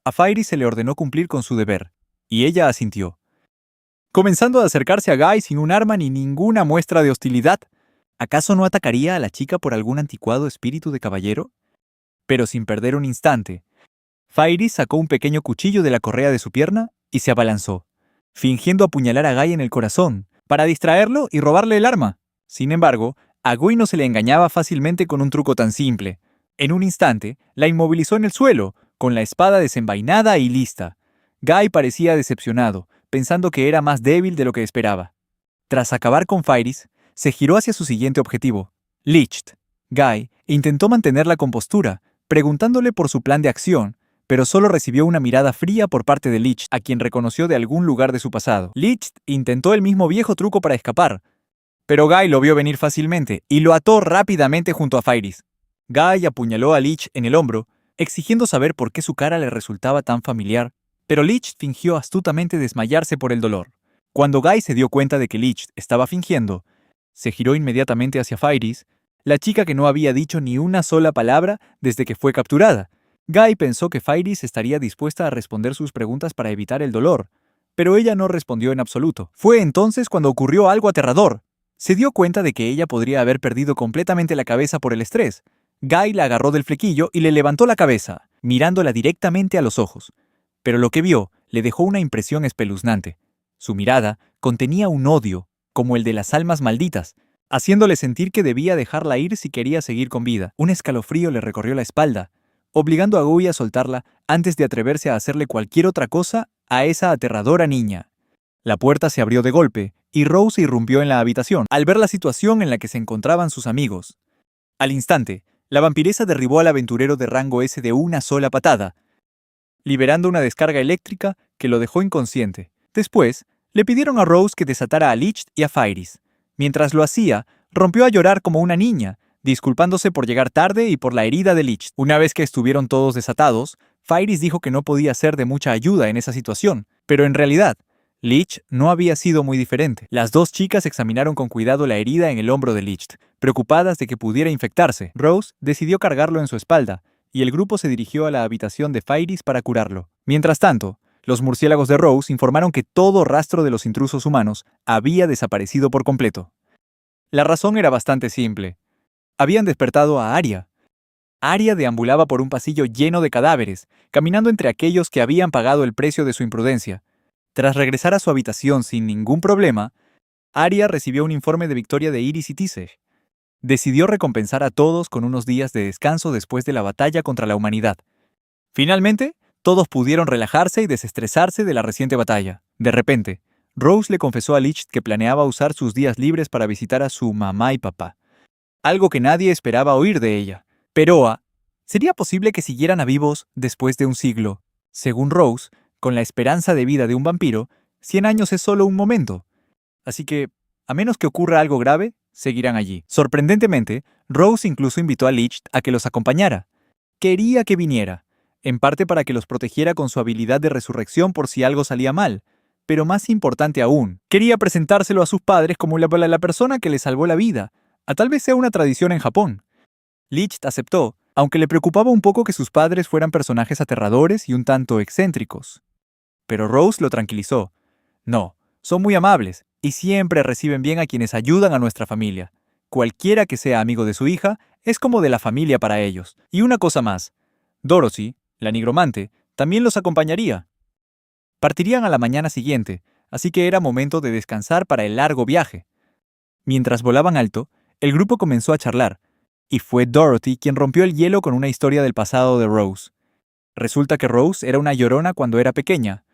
A Fairies se le ordenó cumplir con su deber, y ella asintió, comenzando a acercarse a Guy sin un arma ni ninguna muestra de hostilidad. ¿Acaso no atacaría a la chica por algún anticuado espíritu de caballero? Pero sin perder un instante, Fairies sacó un pequeño cuchillo de la correa de su pierna y se abalanzó, fingiendo apuñalar a Guy en el corazón, para distraerlo y robarle el arma. Sin embargo, a Guy no se le engañaba fácilmente con un truco tan simple. En un instante, la inmovilizó en el suelo, con la espada desenvainada y lista. Guy parecía decepcionado, pensando que era más débil de lo que esperaba. Tras acabar con Fairies, se giró hacia su siguiente objetivo, Lich. Guy intentó mantener la compostura, preguntándole por su plan de acción, pero solo recibió una mirada fría por parte de Lich, a quien reconoció de algún lugar de su pasado. Lich intentó el mismo viejo truco para escapar, pero Guy lo vio venir fácilmente y lo ató rápidamente junto a Fairies. Guy apuñaló a Lich en el hombro, exigiendo saber por qué su cara le resultaba tan familiar, pero Lich fingió astutamente desmayarse por el dolor. Cuando Guy se dio cuenta de que Lich estaba fingiendo, se giró inmediatamente hacia Fairies, la chica que no había dicho ni una sola palabra desde que fue capturada. Guy pensó que Fairies estaría dispuesta a responder sus preguntas para evitar el dolor, pero ella no respondió en absoluto. Fue entonces cuando ocurrió algo aterrador. Se dio cuenta de que ella podría haber perdido completamente la cabeza por el estrés. Guy la agarró del flequillo y le levantó la cabeza, mirándola directamente a los ojos. Pero lo que vio le dejó una impresión espeluznante. Su mirada contenía un odio, como el de las almas malditas, haciéndole sentir que debía dejarla ir si quería seguir con vida. Un escalofrío le recorrió la espalda, obligando a Guy a soltarla antes de atreverse a hacerle cualquier otra cosa a esa aterradora niña. La puerta se abrió de golpe, y Rose irrumpió en la habitación, al ver la situación en la que se encontraban sus amigos. Al instante, la vampiresa derribó al aventurero de rango S de una sola patada, liberando una descarga eléctrica que lo dejó inconsciente. Después, le pidieron a Rose que desatara a Lich y a Fairies. Mientras lo hacía, rompió a llorar como una niña, disculpándose por llegar tarde y por la herida de Lich. Una vez que estuvieron todos desatados, Fairies dijo que no podía ser de mucha ayuda en esa situación, pero en realidad, Lich no había sido muy diferente. Las dos chicas examinaron con cuidado la herida en el hombro de Lich, preocupadas de que pudiera infectarse. Rose decidió cargarlo en su espalda, y el grupo se dirigió a la habitación de Fairies para curarlo. Mientras tanto, Los murciélagos de Rose informaron que todo rastro de los intrusos humanos había desaparecido por completo. La razón era bastante simple. Habían despertado a Arya. Arya deambulaba por un pasillo lleno de cadáveres, caminando entre aquellos que habían pagado el precio de su imprudencia. Tras regresar a su habitación sin ningún problema, Arya recibió un informe de victoria de Iris y Tiseg. Decidió recompensar a todos con unos días de descanso después de la batalla contra la humanidad. Finalmente, todos pudieron relajarse y desestresarse de la reciente batalla. De repente, Rose le confesó a Licht que planeaba usar sus días libres para visitar a su mamá y papá. Algo que nadie esperaba oír de ella. Pero, ¿sería posible que siguieran a vivos después de un siglo? Según Rose, con la esperanza de vida de un vampiro, 100 años es solo un momento. Así que, a menos que ocurra algo grave, seguirán allí. Sorprendentemente, Rose incluso invitó a Licht a que los acompañara. Quería que viniera, en parte para que los protegiera con su habilidad de resurrección por si algo salía mal. Pero más importante aún, quería presentárselo a sus padres como la persona que le salvó la vida. Tal vez sea una tradición en Japón. Licht aceptó, aunque le preocupaba un poco que sus padres fueran personajes aterradores y un tanto excéntricos. Pero Rose lo tranquilizó. No, son muy amables y siempre reciben bien a quienes ayudan a nuestra familia. Cualquiera que sea amigo de su hija es como de la familia para ellos. Y una cosa más, Dorothy, la nigromante, también los acompañaría. Partirían a la mañana siguiente, así que era momento de descansar para el largo viaje. Mientras volaban alto, el grupo comenzó a charlar, y fue Dorothy quien rompió el hielo con una historia del pasado de Rose. Resulta que Rose era una llorona cuando era pequeña,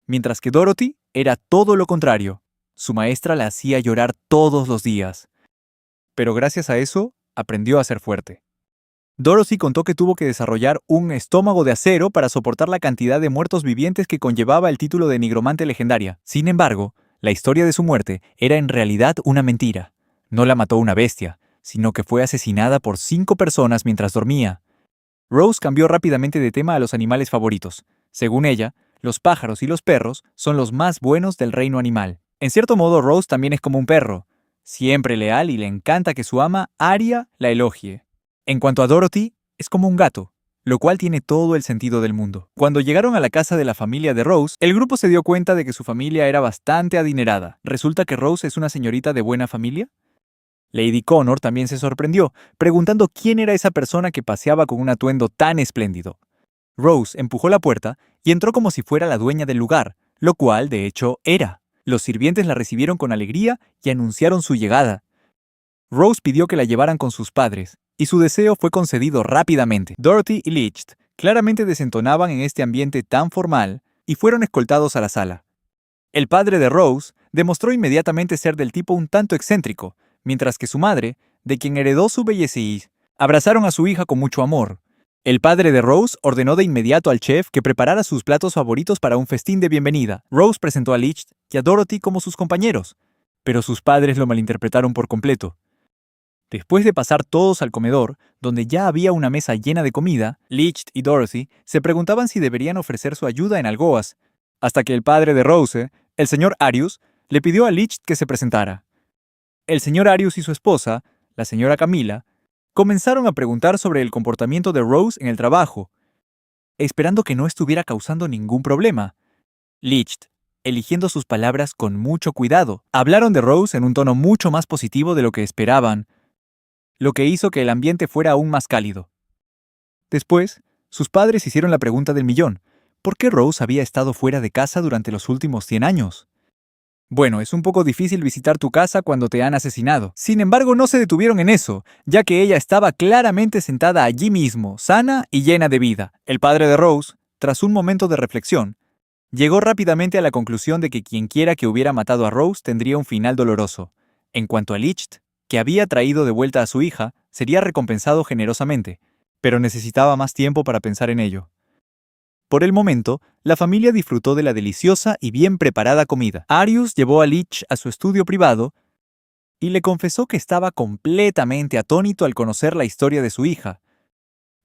mientras que Dorothy era todo lo contrario. Su maestra la hacía llorar todos los días. Pero gracias a eso, aprendió a ser fuerte. Dorothy contó que tuvo que desarrollar un estómago de acero para soportar la cantidad de muertos vivientes que conllevaba el título de nigromante legendaria. Sin embargo, la historia de su muerte era en realidad una mentira. No la mató una bestia, sino que fue asesinada por 5 personas mientras dormía. Rose cambió rápidamente de tema a los animales favoritos. Según ella, los pájaros y los perros son los más buenos del reino animal. En cierto modo, Rose también es como un perro, siempre leal y le encanta que su ama, Arya, la elogie. En cuanto a Dorothy, es como un gato, lo cual tiene todo el sentido del mundo. Cuando llegaron a la casa de la familia de Rose, el grupo se dio cuenta de que su familia era bastante adinerada. ¿Resulta que Rose es una señorita de buena familia? Lady Connor también se sorprendió, preguntando quién era esa persona que paseaba con un atuendo tan espléndido. Rose empujó la puerta y entró como si fuera la dueña del lugar, lo cual, de hecho, era. Los sirvientes la recibieron con alegría y anunciaron su llegada. Rose pidió que la llevaran con sus padres, y su deseo fue concedido rápidamente. Dorothy y Licht claramente desentonaban en este ambiente tan formal y fueron escoltados a la sala. El padre de Rose demostró inmediatamente ser del tipo un tanto excéntrico, mientras que su madre, de quien heredó su belleza, abrazaron a su hija con mucho amor. El padre de Rose ordenó de inmediato al chef que preparara sus platos favoritos para un festín de bienvenida. Rose presentó a Licht y a Dorothy como sus compañeros, pero sus padres lo malinterpretaron por completo. Después de pasar todos al comedor, donde ya había una mesa llena de comida, Licht y Dorothy se preguntaban si deberían ofrecer su ayuda en algoas, hasta que el padre de Rose, el señor Arius, le pidió a Licht que se presentara. El señor Arius y su esposa, la señora Camila, comenzaron a preguntar sobre el comportamiento de Rose en el trabajo, esperando que no estuviera causando ningún problema. Licht, eligiendo sus palabras con mucho cuidado, hablaron de Rose en un tono mucho más positivo de lo que esperaban, lo que hizo que el ambiente fuera aún más cálido. Después, sus padres hicieron la pregunta del millón: ¿por qué Rose había estado fuera de casa durante los últimos 100 años? Bueno, es un poco difícil visitar tu casa cuando te han asesinado. Sin embargo, no se detuvieron en eso, ya que ella estaba claramente sentada allí mismo, sana y llena de vida. El padre de Rose, tras un momento de reflexión, llegó rápidamente a la conclusión de que quienquiera que hubiera matado a Rose tendría un final doloroso. En cuanto a Licht, que había traído de vuelta a su hija, sería recompensado generosamente, pero necesitaba más tiempo para pensar en ello. Por el momento, la familia disfrutó de la deliciosa y bien preparada comida. Arius llevó a Licht a su estudio privado y le confesó que estaba completamente atónito al conocer la historia de su hija,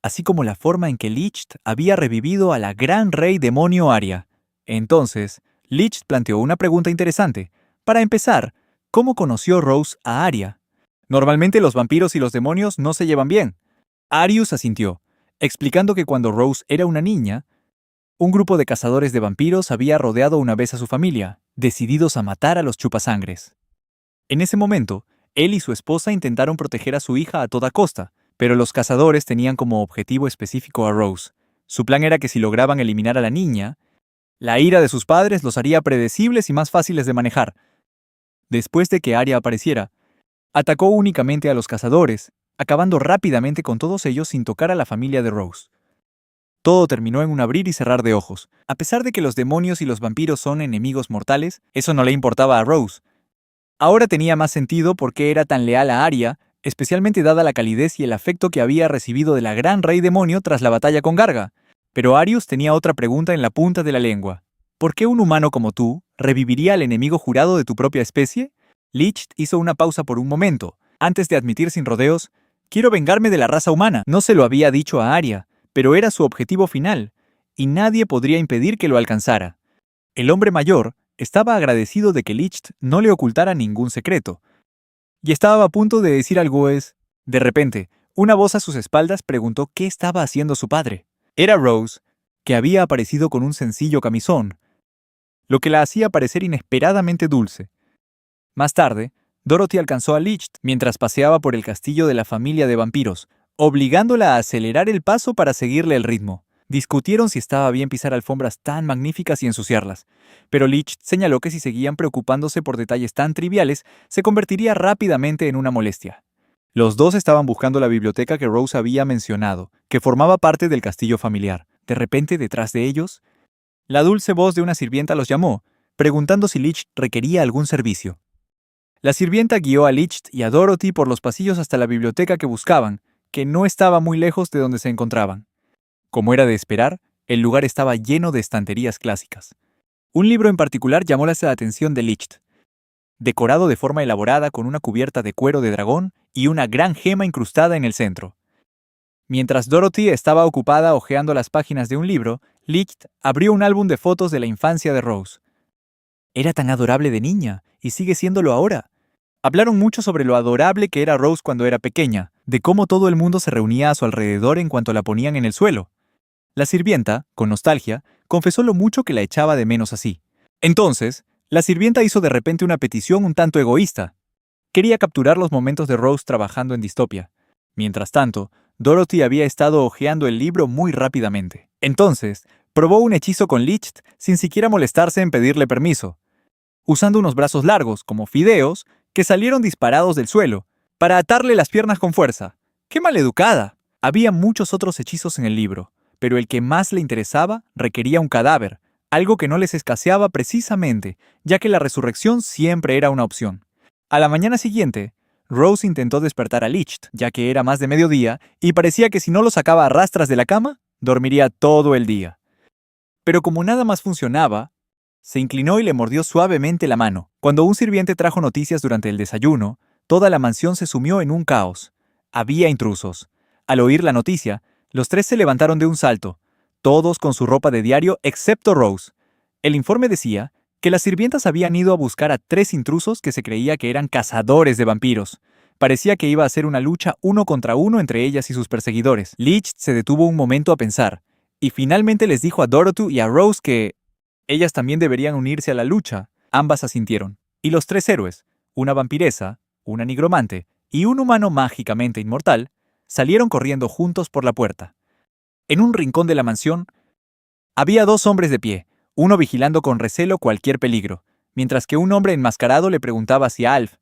así como la forma en que Licht había revivido a la gran rey demonio Arya. Entonces, Licht planteó una pregunta interesante. Para empezar, ¿cómo conoció Rose a Arya? Normalmente los vampiros y los demonios no se llevan bien. Arius asintió, explicando que cuando Rose era una niña, Un grupo de cazadores de vampiros había rodeado una vez a su familia, decididos a matar a los chupasangres. En ese momento, él y su esposa intentaron proteger a su hija a toda costa, pero los cazadores tenían como objetivo específico a Rose. Su plan era que si lograban eliminar a la niña, la ira de sus padres los haría predecibles y más fáciles de manejar. Después de que Arya apareciera, atacó únicamente a los cazadores, acabando rápidamente con todos ellos sin tocar a la familia de Rose. Todo terminó en un abrir y cerrar de ojos. A pesar de que los demonios y los vampiros son enemigos mortales, eso no le importaba a Rose. Ahora tenía más sentido por qué era tan leal a Arya, especialmente dada la calidez y el afecto que había recibido de la gran rey demonio tras la batalla con Garga. Pero Arius tenía otra pregunta en la punta de la lengua. ¿Por qué un humano como tú reviviría al enemigo jurado de tu propia especie? Licht hizo una pausa por un momento, antes de admitir sin rodeos: quiero vengarme de la raza humana. No se lo había dicho a Arya, pero era su objetivo final, y nadie podría impedir que lo alcanzara. El hombre mayor estaba agradecido de que Licht no le ocultara ningún secreto, y estaba a punto de decir algo. De repente, una voz a sus espaldas preguntó qué estaba haciendo su padre. Era Rose, que había aparecido con un sencillo camisón, lo que la hacía parecer inesperadamente dulce. Más tarde, Dorothy alcanzó a Licht mientras paseaba por el castillo de la familia de vampiros, obligándola a acelerar el paso para seguirle el ritmo. Discutieron si estaba bien pisar alfombras tan magníficas y ensuciarlas, pero Licht señaló que si seguían preocupándose por detalles tan triviales, se convertiría rápidamente en una molestia. Los dos estaban buscando la biblioteca que Rose había mencionado, que formaba parte del castillo familiar. De repente, detrás de ellos, la dulce voz de una sirvienta los llamó, preguntando si Licht requería algún servicio. La sirvienta guió a Licht y a Dorothy por los pasillos hasta la biblioteca que buscaban, que no estaba muy lejos de donde se encontraban. Como era de esperar, el lugar estaba lleno de estanterías clásicas. Un libro en particular llamó la atención de Licht, decorado de forma elaborada con una cubierta de cuero de dragón y una gran gema incrustada en el centro. Mientras Dorothy estaba ocupada hojeando las páginas de un libro, Licht abrió un álbum de fotos de la infancia de Rose. Era tan adorable de niña, y sigue siéndolo ahora. Hablaron mucho sobre lo adorable que era Rose cuando era pequeña, de cómo todo el mundo se reunía a su alrededor en cuanto la ponían en el suelo. La sirvienta, con nostalgia, confesó lo mucho que la echaba de menos así. Entonces, la sirvienta hizo de repente una petición un tanto egoísta. Quería capturar los momentos de Rose trabajando en Distopia. Mientras tanto, Dorothy había estado hojeando el libro muy rápidamente. Entonces, probó un hechizo con Licht sin siquiera molestarse en pedirle permiso, usando unos brazos largos, como fideos, que salieron disparados del suelo, para atarle las piernas con fuerza. ¡Qué maleducada! Había muchos otros hechizos en el libro, pero el que más le interesaba requería un cadáver, algo que no les escaseaba precisamente, ya que la resurrección siempre era una opción. A la mañana siguiente, Rose intentó despertar a Licht, ya que era más de mediodía, y parecía que si no lo sacaba a rastras de la cama, dormiría todo el día. Pero como nada más funcionaba, se inclinó y le mordió suavemente la mano. Cuando un sirviente trajo noticias durante el desayuno, toda la mansión se sumió en un caos. Había intrusos. Al oír la noticia, los tres se levantaron de un salto, todos con su ropa de diario excepto Rose. El informe decía que las sirvientas habían ido a buscar a 3 intrusos que se creía que eran cazadores de vampiros. Parecía que iba a ser una lucha 1 contra 1 entre ellas y sus perseguidores. Licht se detuvo un momento a pensar, y finalmente les dijo a Dorothy y a Rose que ellas también deberían unirse a la lucha. Ambas asintieron. Y los 3 héroes, una vampiresa, una nigromante y un humano mágicamente inmortal, salieron corriendo juntos por la puerta. En un rincón de la mansión, había 2 hombres de pie, uno vigilando con recelo cualquier peligro, mientras que un hombre enmascarado le preguntaba hacia Alf,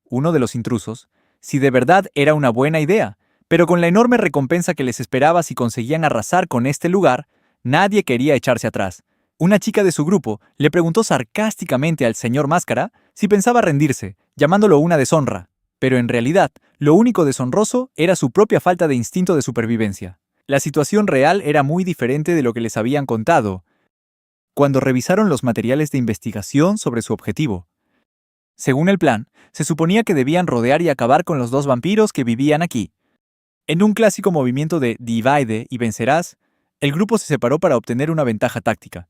uno de los intrusos, si de verdad era una buena idea, pero con la enorme recompensa que les esperaba si conseguían arrasar con este lugar, nadie quería echarse atrás. Una chica de su grupo le preguntó sarcásticamente al señor Máscara si pensaba rendirse, llamándolo una deshonra, pero en realidad, lo único deshonroso era su propia falta de instinto de supervivencia. La situación real era muy diferente de lo que les habían contado cuando revisaron los materiales de investigación sobre su objetivo. Según el plan, se suponía que debían rodear y acabar con los 2 vampiros que vivían aquí. En un clásico movimiento de divide y vencerás, el grupo se separó para obtener una ventaja táctica.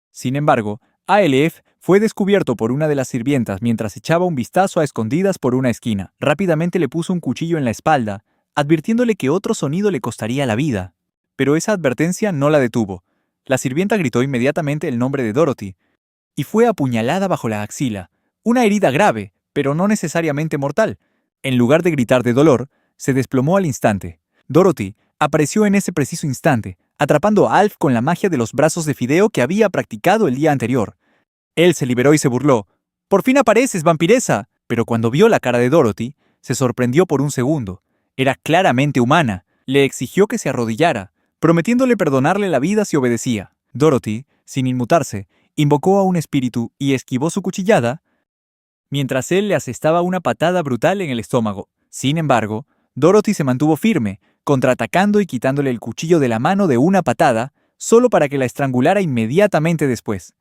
Sin embargo, Aelef fue descubierto por una de las sirvientas mientras echaba un vistazo a escondidas por una esquina. Rápidamente le puso un cuchillo en la espalda, advirtiéndole que otro sonido le costaría la vida. Pero esa advertencia no la detuvo. La sirvienta gritó inmediatamente el nombre de Dorothy, y fue apuñalada bajo la axila. Una herida grave, pero no necesariamente mortal. En lugar de gritar de dolor, se desplomó al instante. Dorothy apareció en ese preciso instante, atrapando a Alf con la magia de los brazos de fideo que había practicado el día anterior. Él se liberó y se burló. «¡Por fin apareces, vampiresa!». Pero cuando vio la cara de Dorothy, se sorprendió por un segundo. Era claramente humana. Le exigió que se arrodillara, prometiéndole perdonarle la vida si obedecía. Dorothy, sin inmutarse, invocó a un espíritu y esquivó su cuchillada, mientras él le asestaba una patada brutal en el estómago. Sin embargo, Dorothy se mantuvo firme, contraatacando y quitándole el cuchillo de la mano de una patada, solo para que la estrangulara inmediatamente después.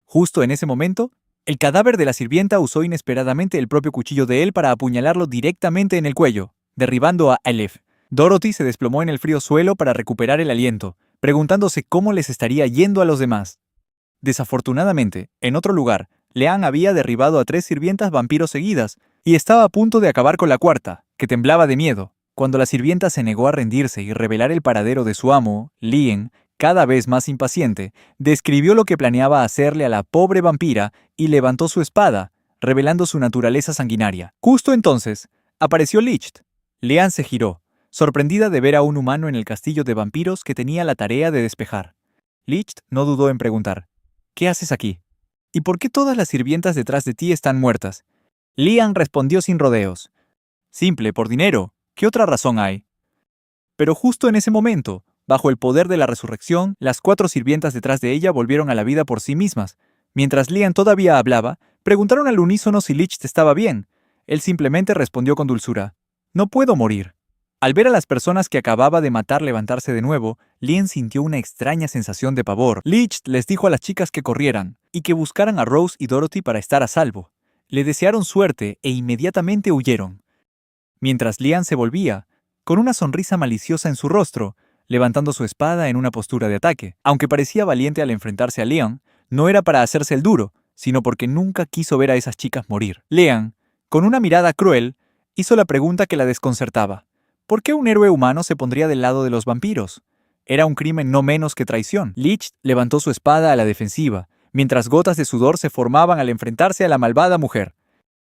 Justo en ese momento, el cadáver de la sirvienta usó inesperadamente el propio cuchillo de él para apuñalarlo directamente en el cuello, derribando a Aleph. Dorothy se desplomó en el frío suelo para recuperar el aliento, preguntándose cómo les estaría yendo a los demás. Desafortunadamente, en otro lugar, Leanne había derribado a 3 sirvientas vampiros seguidas y estaba a punto de acabar con la cuarta, que temblaba de miedo. Cuando la sirvienta se negó a rendirse y revelar el paradero de su amo, Leanne, cada vez más impaciente, describió lo que planeaba hacerle a la pobre vampira y levantó su espada, revelando su naturaleza sanguinaria. Justo entonces, apareció Licht. Leanne se giró, sorprendida de ver a un humano en el castillo de vampiros que tenía la tarea de despejar. Licht no dudó en preguntar: «¿Qué haces aquí? ¿Y por qué todas las sirvientas detrás de ti están muertas?». Leanne respondió sin rodeos: «Simple, por dinero. ¿Qué otra razón hay?». Pero justo en ese momento, bajo el poder de la resurrección, las 4 sirvientas detrás de ella volvieron a la vida por sí mismas. Mientras Leanne todavía hablaba, preguntaron al unísono si Licht estaba bien. Él simplemente respondió con dulzura: «No puedo morir». Al ver a las personas que acababa de matar levantarse de nuevo, Leanne sintió una extraña sensación de pavor. Licht les dijo a las chicas que corrieran y que buscaran a Rose y Dorothy para estar a salvo. Le desearon suerte e inmediatamente huyeron. Mientras Leanne se volvía, con una sonrisa maliciosa en su rostro, levantando su espada en una postura de ataque. Aunque parecía valiente al enfrentarse a Leanne, no era para hacerse el duro, sino porque nunca quiso ver a esas chicas morir. Leanne, con una mirada cruel, hizo la pregunta que la desconcertaba: ¿por qué un héroe humano se pondría del lado de los vampiros? Era un crimen no menos que traición. Licht levantó su espada a la defensiva, mientras gotas de sudor se formaban al enfrentarse a la malvada mujer.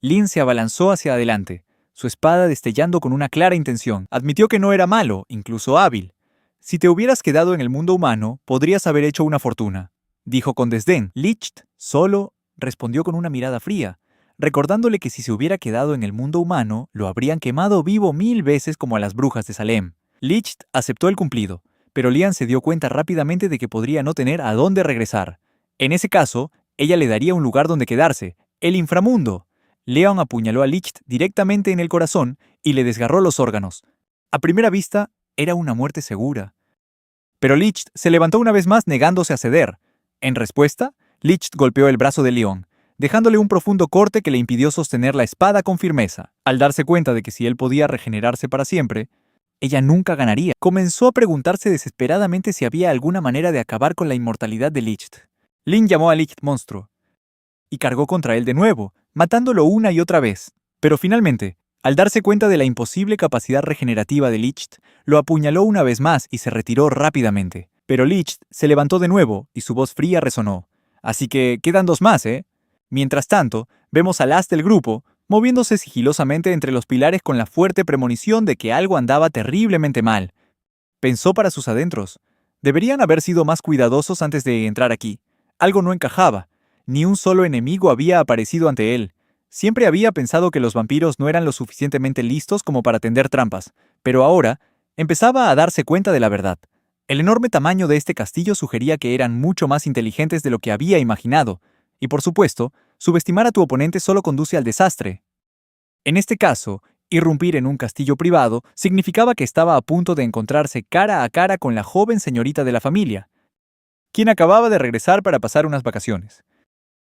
Lynn se abalanzó hacia adelante, su espada destellando con una clara intención. Admitió que no era malo, incluso hábil. «Si te hubieras quedado en el mundo humano, podrías haber hecho una fortuna», dijo con desdén. Licht solo respondió con una mirada fría, recordándole que si se hubiera quedado en el mundo humano, lo habrían quemado vivo 1000 veces como a las brujas de Salem. Licht aceptó el cumplido, pero Leanne se dio cuenta rápidamente de que podría no tener a dónde regresar. En ese caso, ella le daría un lugar donde quedarse: el inframundo. Leanne apuñaló a Licht directamente en el corazón y le desgarró los órganos. A primera vista, era una muerte segura. Pero Licht se levantó una vez más negándose a ceder. En respuesta, Licht golpeó el brazo de Leanne, dejándole un profundo corte que le impidió sostener la espada con firmeza. Al darse cuenta de que si él podía regenerarse para siempre, ella nunca ganaría, comenzó a preguntarse desesperadamente si había alguna manera de acabar con la inmortalidad de Licht. Lynn llamó a Licht monstruo y cargó contra él de nuevo, matándolo una y otra vez. Pero finalmente, al darse cuenta de la imposible capacidad regenerativa de Licht, lo apuñaló una vez más y se retiró rápidamente. Pero Licht se levantó de nuevo y su voz fría resonó: «Así que quedan 2 más, ¿eh?». Mientras tanto, vemos al as del grupo moviéndose sigilosamente entre los pilares con la fuerte premonición de que algo andaba terriblemente mal. Pensó para sus adentros: deberían haber sido más cuidadosos antes de entrar aquí. Algo no encajaba. Ni un solo enemigo había aparecido ante él. Siempre había pensado que los vampiros no eran lo suficientemente listos como para tender trampas, pero ahora empezaba a darse cuenta de la verdad. El enorme tamaño de este castillo sugería que eran mucho más inteligentes de lo que había imaginado, y por supuesto, subestimar a tu oponente solo conduce al desastre. En este caso, irrumpir en un castillo privado significaba que estaba a punto de encontrarse cara a cara con la joven señorita de la familia, quien acababa de regresar para pasar unas vacaciones.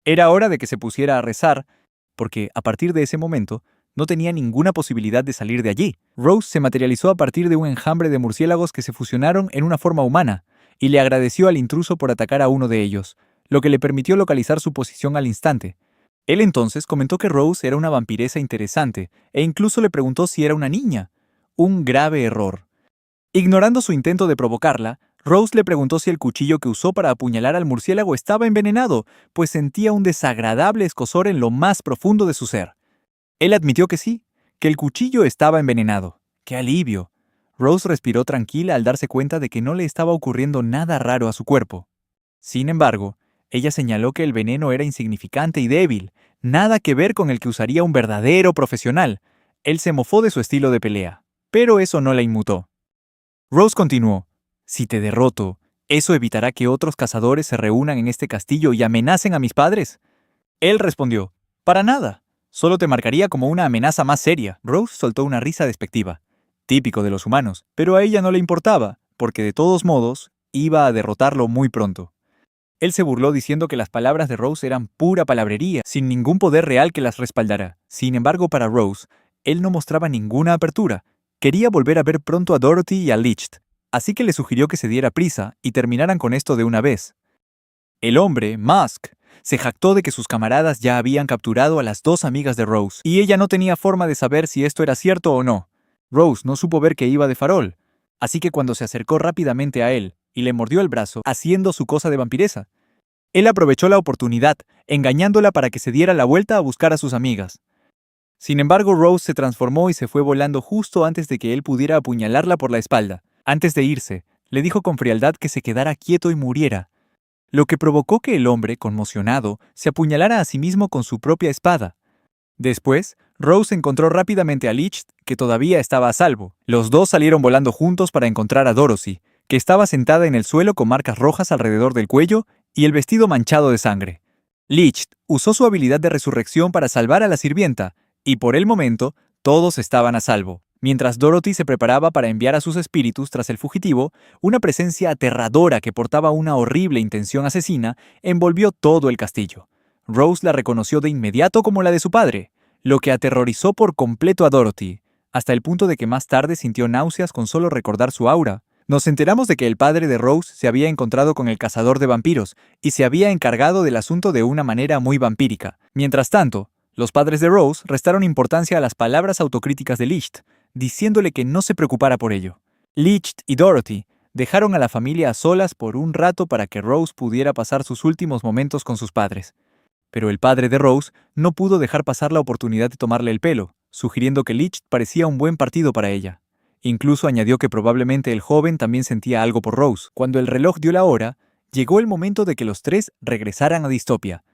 Era hora de que se pusiera a rezar, porque a partir de ese momento no tenía ninguna posibilidad de salir de allí. Rose se materializó a partir de un enjambre de murciélagos que se fusionaron en una forma humana, y le agradeció al intruso por atacar a uno de ellos, lo que le permitió localizar su posición al instante. Él entonces comentó que Rose era una vampiresa interesante, e incluso le preguntó si era una niña. Un grave error. Ignorando su intento de provocarla, Rose le preguntó si el cuchillo que usó para apuñalar al murciélago estaba envenenado, pues sentía un desagradable escozor en lo más profundo de su ser. Él admitió que sí, que el cuchillo estaba envenenado. ¡Qué alivio! Rose respiró tranquila al darse cuenta de que no le estaba ocurriendo nada raro a su cuerpo. Sin embargo, ella señaló que el veneno era insignificante y débil, nada que ver con el que usaría un verdadero profesional. Él se mofó de su estilo de pelea, pero eso no la inmutó. Rose continuó: si te derroto, ¿eso evitará que otros cazadores se reúnan en este castillo y amenacen a mis padres? Él respondió: para nada. Solo te marcaría como una amenaza más seria. Rose soltó una risa despectiva, típico de los humanos, pero a ella no le importaba, porque de todos modos, iba a derrotarlo muy pronto. Él se burló diciendo que las palabras de Rose eran pura palabrería, sin ningún poder real que las respaldara. Sin embargo, para Rose, él no mostraba ninguna apertura. Quería volver a ver pronto a Dorothy y a Licht, así que le sugirió que se diera prisa y terminaran con esto de una vez. El hombre, Musk, se jactó de que sus camaradas ya habían capturado a las dos amigas de Rose, y ella no tenía forma de saber si esto era cierto o no. Rose no supo ver que iba de farol, así que cuando se acercó rápidamente a él y le mordió el brazo, haciendo su cosa de vampiresa, él aprovechó la oportunidad, engañándola para que se diera la vuelta a buscar a sus amigas. Sin embargo, Rose se transformó y se fue volando justo antes de que él pudiera apuñalarla por la espalda. Antes de irse, le dijo con frialdad que se quedara quieto y muriera, lo que provocó que el hombre, conmocionado, se apuñalara a sí mismo con su propia espada. Después, Rose encontró rápidamente a Licht, que todavía estaba a salvo. Los dos salieron volando juntos para encontrar a Dorothy, que estaba sentada en el suelo con marcas rojas alrededor del cuello y el vestido manchado de sangre. Licht usó su habilidad de resurrección para salvar a la sirvienta, y por el momento, todos estaban a salvo. Mientras Dorothy se preparaba para enviar a sus espíritus tras el fugitivo, una presencia aterradora que portaba una horrible intención asesina envolvió todo el castillo. Rose la reconoció de inmediato como la de su padre, lo que aterrorizó por completo a Dorothy, hasta el punto de que más tarde sintió náuseas con solo recordar su aura. Nos enteramos de que el padre de Rose se había encontrado con el cazador de vampiros y se había encargado del asunto de una manera muy vampírica. Mientras tanto, los padres de Rose restaron importancia a las palabras autocríticas de Licht, diciéndole que no se preocupara por ello. Licht y Dorothy dejaron a la familia a solas por un rato para que Rose pudiera pasar sus últimos momentos con sus padres. Pero el padre de Rose no pudo dejar pasar la oportunidad de tomarle el pelo, sugiriendo que Licht parecía un buen partido para ella. Incluso añadió que probablemente el joven también sentía algo por Rose. Cuando el reloj dio la hora, llegó el momento de que los tres regresaran a Distopia.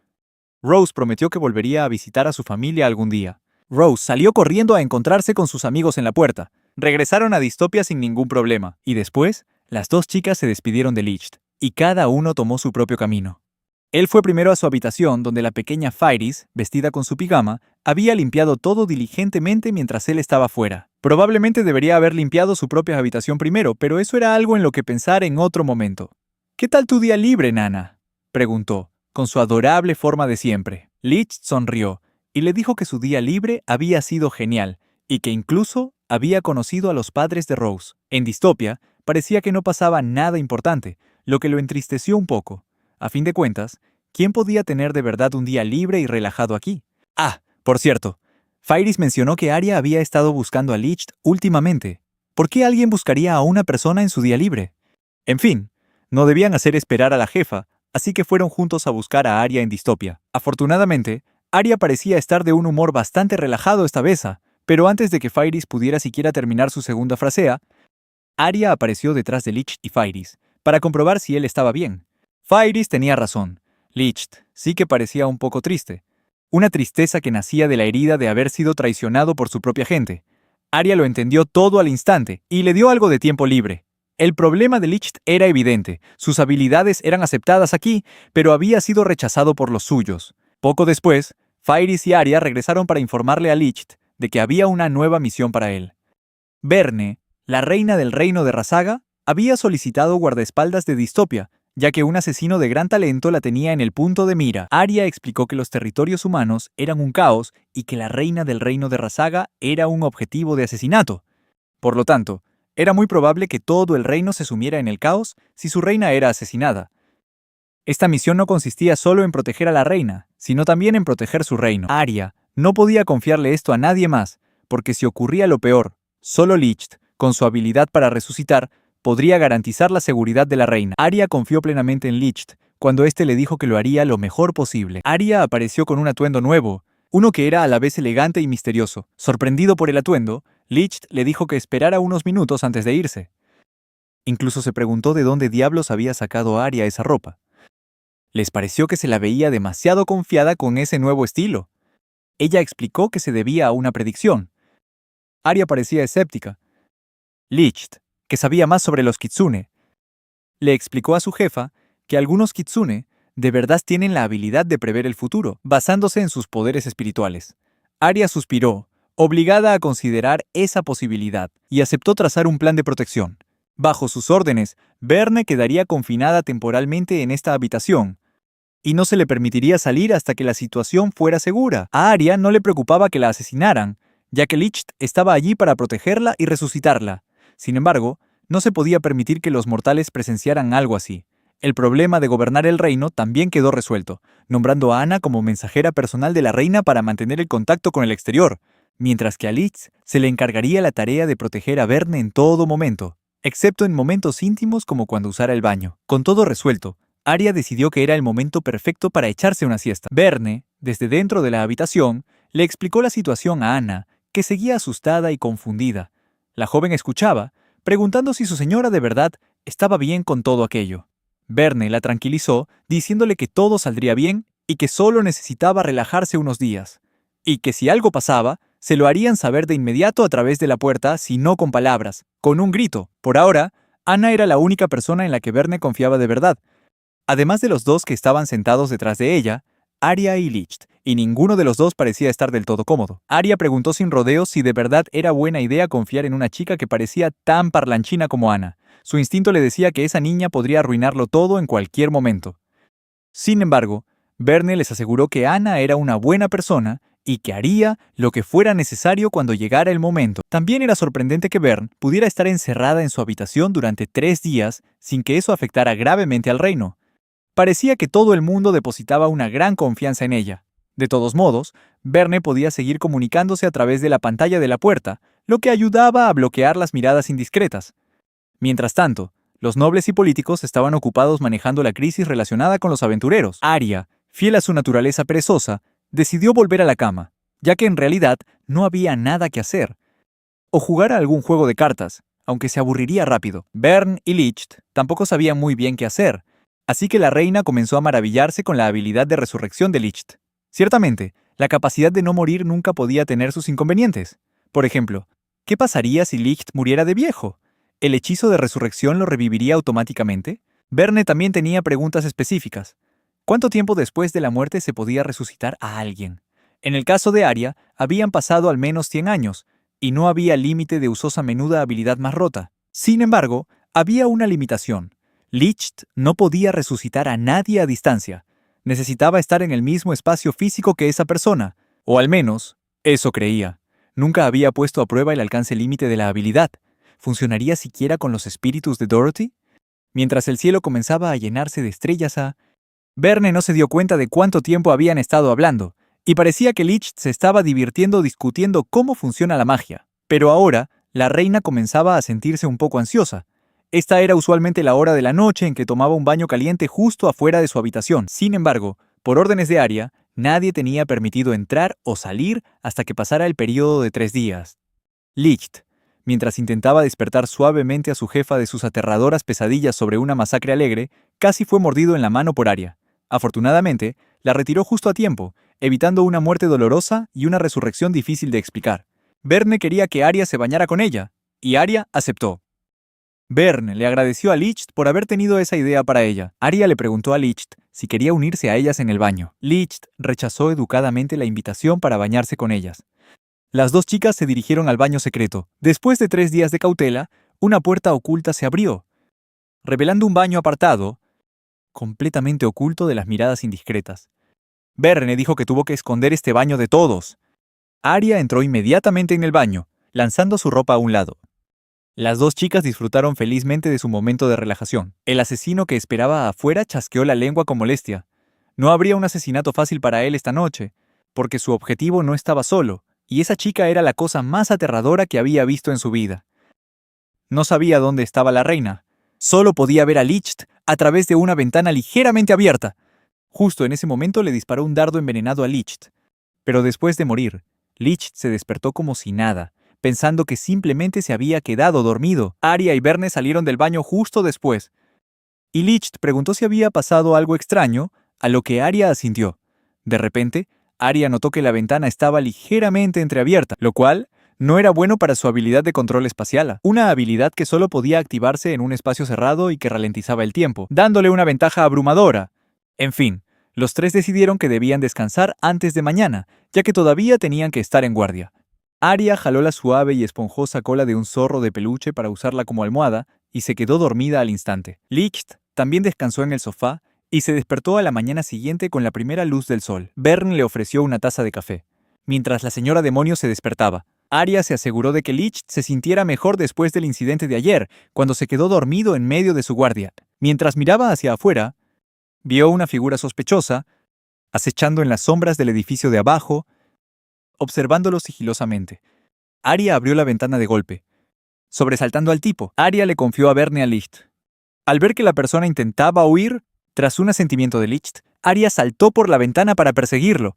Rose prometió que volvería a visitar a su familia algún día. Rose salió corriendo a encontrarse con sus amigos en la puerta. Regresaron a Distopia sin ningún problema, y después, las dos chicas se despidieron de Licht, y cada uno tomó su propio camino. Él fue primero a su habitación, donde la pequeña Fairies, vestida con su pijama, había limpiado todo diligentemente mientras él estaba fuera. Probablemente debería haber limpiado su propia habitación primero, pero eso era algo en lo que pensar en otro momento. ¿Qué tal tu día libre, Nana?, preguntó, con su adorable forma de siempre. Licht sonrió y le dijo que su día libre había sido genial, y que incluso había conocido a los padres de Rose. En Distopia, parecía que no pasaba nada importante, lo que lo entristeció un poco. A fin de cuentas, ¿quién podía tener de verdad un día libre y relajado aquí? Ah, por cierto, Fairies mencionó que Arya había estado buscando a Licht últimamente. ¿Por qué alguien buscaría a una persona en su día libre? En fin, no debían hacer esperar a la jefa, así que fueron juntos a buscar a Arya en Distopia. Afortunadamente, Arya parecía estar de un humor bastante relajado esta vez, pero antes de que Fairies pudiera siquiera terminar su segunda frasea, Arya apareció detrás de Licht y Fairies, para comprobar si él estaba bien. Fairies tenía razón. Licht sí que parecía un poco triste. Una tristeza que nacía de la herida de haber sido traicionado por su propia gente. Arya lo entendió todo al instante y le dio algo de tiempo libre. El problema de Licht era evidente. Sus habilidades eran aceptadas aquí, pero había sido rechazado por los suyos. Poco después, Fairies y Arya regresaron para informarle a Licht de que había una nueva misión para él. Verne, la reina del reino de Rasaga, había solicitado guardaespaldas de Distopia, ya que un asesino de gran talento la tenía en el punto de mira. Arya explicó que los territorios humanos eran un caos y que la reina del reino de Rasaga era un objetivo de asesinato. Por lo tanto, era muy probable que todo el reino se sumiera en el caos si su reina era asesinada. Esta misión no consistía solo en proteger a la reina, sino también en proteger su reino. Arya no podía confiarle esto a nadie más, porque si ocurría lo peor, solo Licht, con su habilidad para resucitar, podría garantizar la seguridad de la reina. Arya confió plenamente en Licht, cuando éste le dijo que lo haría lo mejor posible. Arya apareció con un atuendo nuevo, uno que era a la vez elegante y misterioso. Sorprendido por el atuendo, Licht le dijo que esperara unos minutos antes de irse. Incluso se preguntó de dónde diablos había sacado a Arya esa ropa. Les pareció que se la veía demasiado confiada con ese nuevo estilo. Ella explicó que se debía a una predicción. Arya parecía escéptica. Licht, que sabía más sobre los kitsune, le explicó a su jefa que algunos kitsune de verdad tienen la habilidad de prever el futuro, basándose en sus poderes espirituales. Arya suspiró, obligada a considerar esa posibilidad, y aceptó trazar un plan de protección. Bajo sus órdenes, Verne quedaría confinada temporalmente en esta habitación, y no se le permitiría salir hasta que la situación fuera segura. A Arya no le preocupaba que la asesinaran, ya que Licht estaba allí para protegerla y resucitarla. Sin embargo, no se podía permitir que los mortales presenciaran algo así. El problema de gobernar el reino también quedó resuelto, nombrando a Anna como mensajera personal de la reina para mantener el contacto con el exterior, mientras que a Licht se le encargaría la tarea de proteger a Verne en todo momento, excepto en momentos íntimos como cuando usara el baño. Con todo resuelto, Arya decidió que era el momento perfecto para echarse una siesta. Verne, desde dentro de la habitación, le explicó la situación a Anna, que seguía asustada y confundida. La joven escuchaba, preguntando si su señora de verdad estaba bien con todo aquello. Verne la tranquilizó, diciéndole que todo saldría bien y que solo necesitaba relajarse unos días, y que si algo pasaba, se lo harían saber de inmediato a través de la puerta, si no con palabras, con un grito. Por ahora, Anna era la única persona en la que Verne confiaba de verdad, además de los dos que estaban sentados detrás de ella, Arya y Licht, y ninguno de los dos parecía estar del todo cómodo. Arya preguntó sin rodeos si de verdad era buena idea confiar en una chica que parecía tan parlanchina como Anna. Su instinto le decía que esa niña podría arruinarlo todo en cualquier momento. Sin embargo, Verne les aseguró que Anna era una buena persona y que haría lo que fuera necesario cuando llegara el momento. También era sorprendente que Verne pudiera estar encerrada en su habitación durante 3 días sin que eso afectara gravemente al reino. Parecía que todo el mundo depositaba una gran confianza en ella. De todos modos, Verne podía seguir comunicándose a través de la pantalla de la puerta, lo que ayudaba a bloquear las miradas indiscretas. Mientras tanto, los nobles y políticos estaban ocupados manejando la crisis relacionada con los aventureros. Arya, fiel a su naturaleza perezosa, decidió volver a la cama, ya que en realidad no había nada que hacer, o jugar a algún juego de cartas, aunque se aburriría rápido. Verne y Licht tampoco sabían muy bien qué hacer, así que la reina comenzó a maravillarse con la habilidad de resurrección de Licht. Ciertamente, la capacidad de no morir nunca podía tener sus inconvenientes. Por ejemplo, ¿qué pasaría si Licht muriera de viejo? ¿El hechizo de resurrección lo reviviría automáticamente? Verne también tenía preguntas específicas. ¿Cuánto tiempo después de la muerte se podía resucitar a alguien? En el caso de Arya, habían pasado al menos 100 años, y no había límite de usosa menuda habilidad más rota. Sin embargo, había una limitación. Licht no podía resucitar a nadie a distancia. Necesitaba estar en el mismo espacio físico que esa persona, o al menos, eso creía. Nunca había puesto a prueba el alcance límite de la habilidad. ¿Funcionaría siquiera con los espíritus de Dorothy? Mientras el cielo comenzaba a llenarse de estrellas, Verne no se dio cuenta de cuánto tiempo habían estado hablando, y parecía que Licht se estaba divirtiendo discutiendo cómo funciona la magia. Pero ahora, la reina comenzaba a sentirse un poco ansiosa. Esta era usualmente la hora de la noche en que tomaba un baño caliente justo afuera de su habitación. Sin embargo, por órdenes de Arya, nadie tenía permitido entrar o salir hasta que pasara el periodo de 3 días. Licht, mientras intentaba despertar suavemente a su jefa de sus aterradoras pesadillas sobre una masacre alegre, casi fue mordido en la mano por Arya. Afortunadamente, la retiró justo a tiempo, evitando una muerte dolorosa y una resurrección difícil de explicar. Verne quería que Arya se bañara con ella, y Arya aceptó. Verne le agradeció a Licht por haber tenido esa idea para ella. Arya le preguntó a Licht si quería unirse a ellas en el baño. Licht rechazó educadamente la invitación para bañarse con ellas. Las dos chicas se dirigieron al baño secreto. Después de 3 días de cautela, una puerta oculta se abrió, revelando un baño apartado, completamente oculto de las miradas indiscretas. Verne dijo que tuvo que esconder este baño de todos. Arya entró inmediatamente en el baño, lanzando su ropa a un lado. Las dos chicas disfrutaron felizmente de su momento de relajación. El asesino que esperaba afuera chasqueó la lengua con molestia. No habría un asesinato fácil para él esta noche, porque su objetivo no estaba solo, y esa chica era la cosa más aterradora que había visto en su vida. No sabía dónde estaba la reina. Solo podía ver a Licht a través de una ventana ligeramente abierta. Justo en ese momento le disparó un dardo envenenado a Licht. Pero después de morir, Licht se despertó como si nada, pensando que simplemente se había quedado dormido. Arya y Verne salieron del baño justo después. Y Licht preguntó si había pasado algo extraño, a lo que Arya asintió. De repente, Arya notó que la ventana estaba ligeramente entreabierta, lo cual no era bueno para su habilidad de control espacial, una habilidad que solo podía activarse en un espacio cerrado y que ralentizaba el tiempo, dándole una ventaja abrumadora. En fin, los tres decidieron que debían descansar antes de mañana, ya que todavía tenían que estar en guardia. Arya jaló la suave y esponjosa cola de un zorro de peluche para usarla como almohada y se quedó dormida al instante. Licht también descansó en el sofá y se despertó a la mañana siguiente con la primera luz del sol. Bern le ofreció una taza de café. Mientras la señora demonio se despertaba, Arya se aseguró de que Licht se sintiera mejor después del incidente de ayer, cuando se quedó dormido en medio de su guardia. Mientras miraba hacia afuera, vio una figura sospechosa, acechando en las sombras del edificio de abajo, observándolo sigilosamente. Arya abrió la ventana de golpe. Sobresaltando al tipo, Arya le confió a Verne a Licht. Al ver que la persona intentaba huir, tras un asentimiento de Licht, Arya saltó por la ventana para perseguirlo.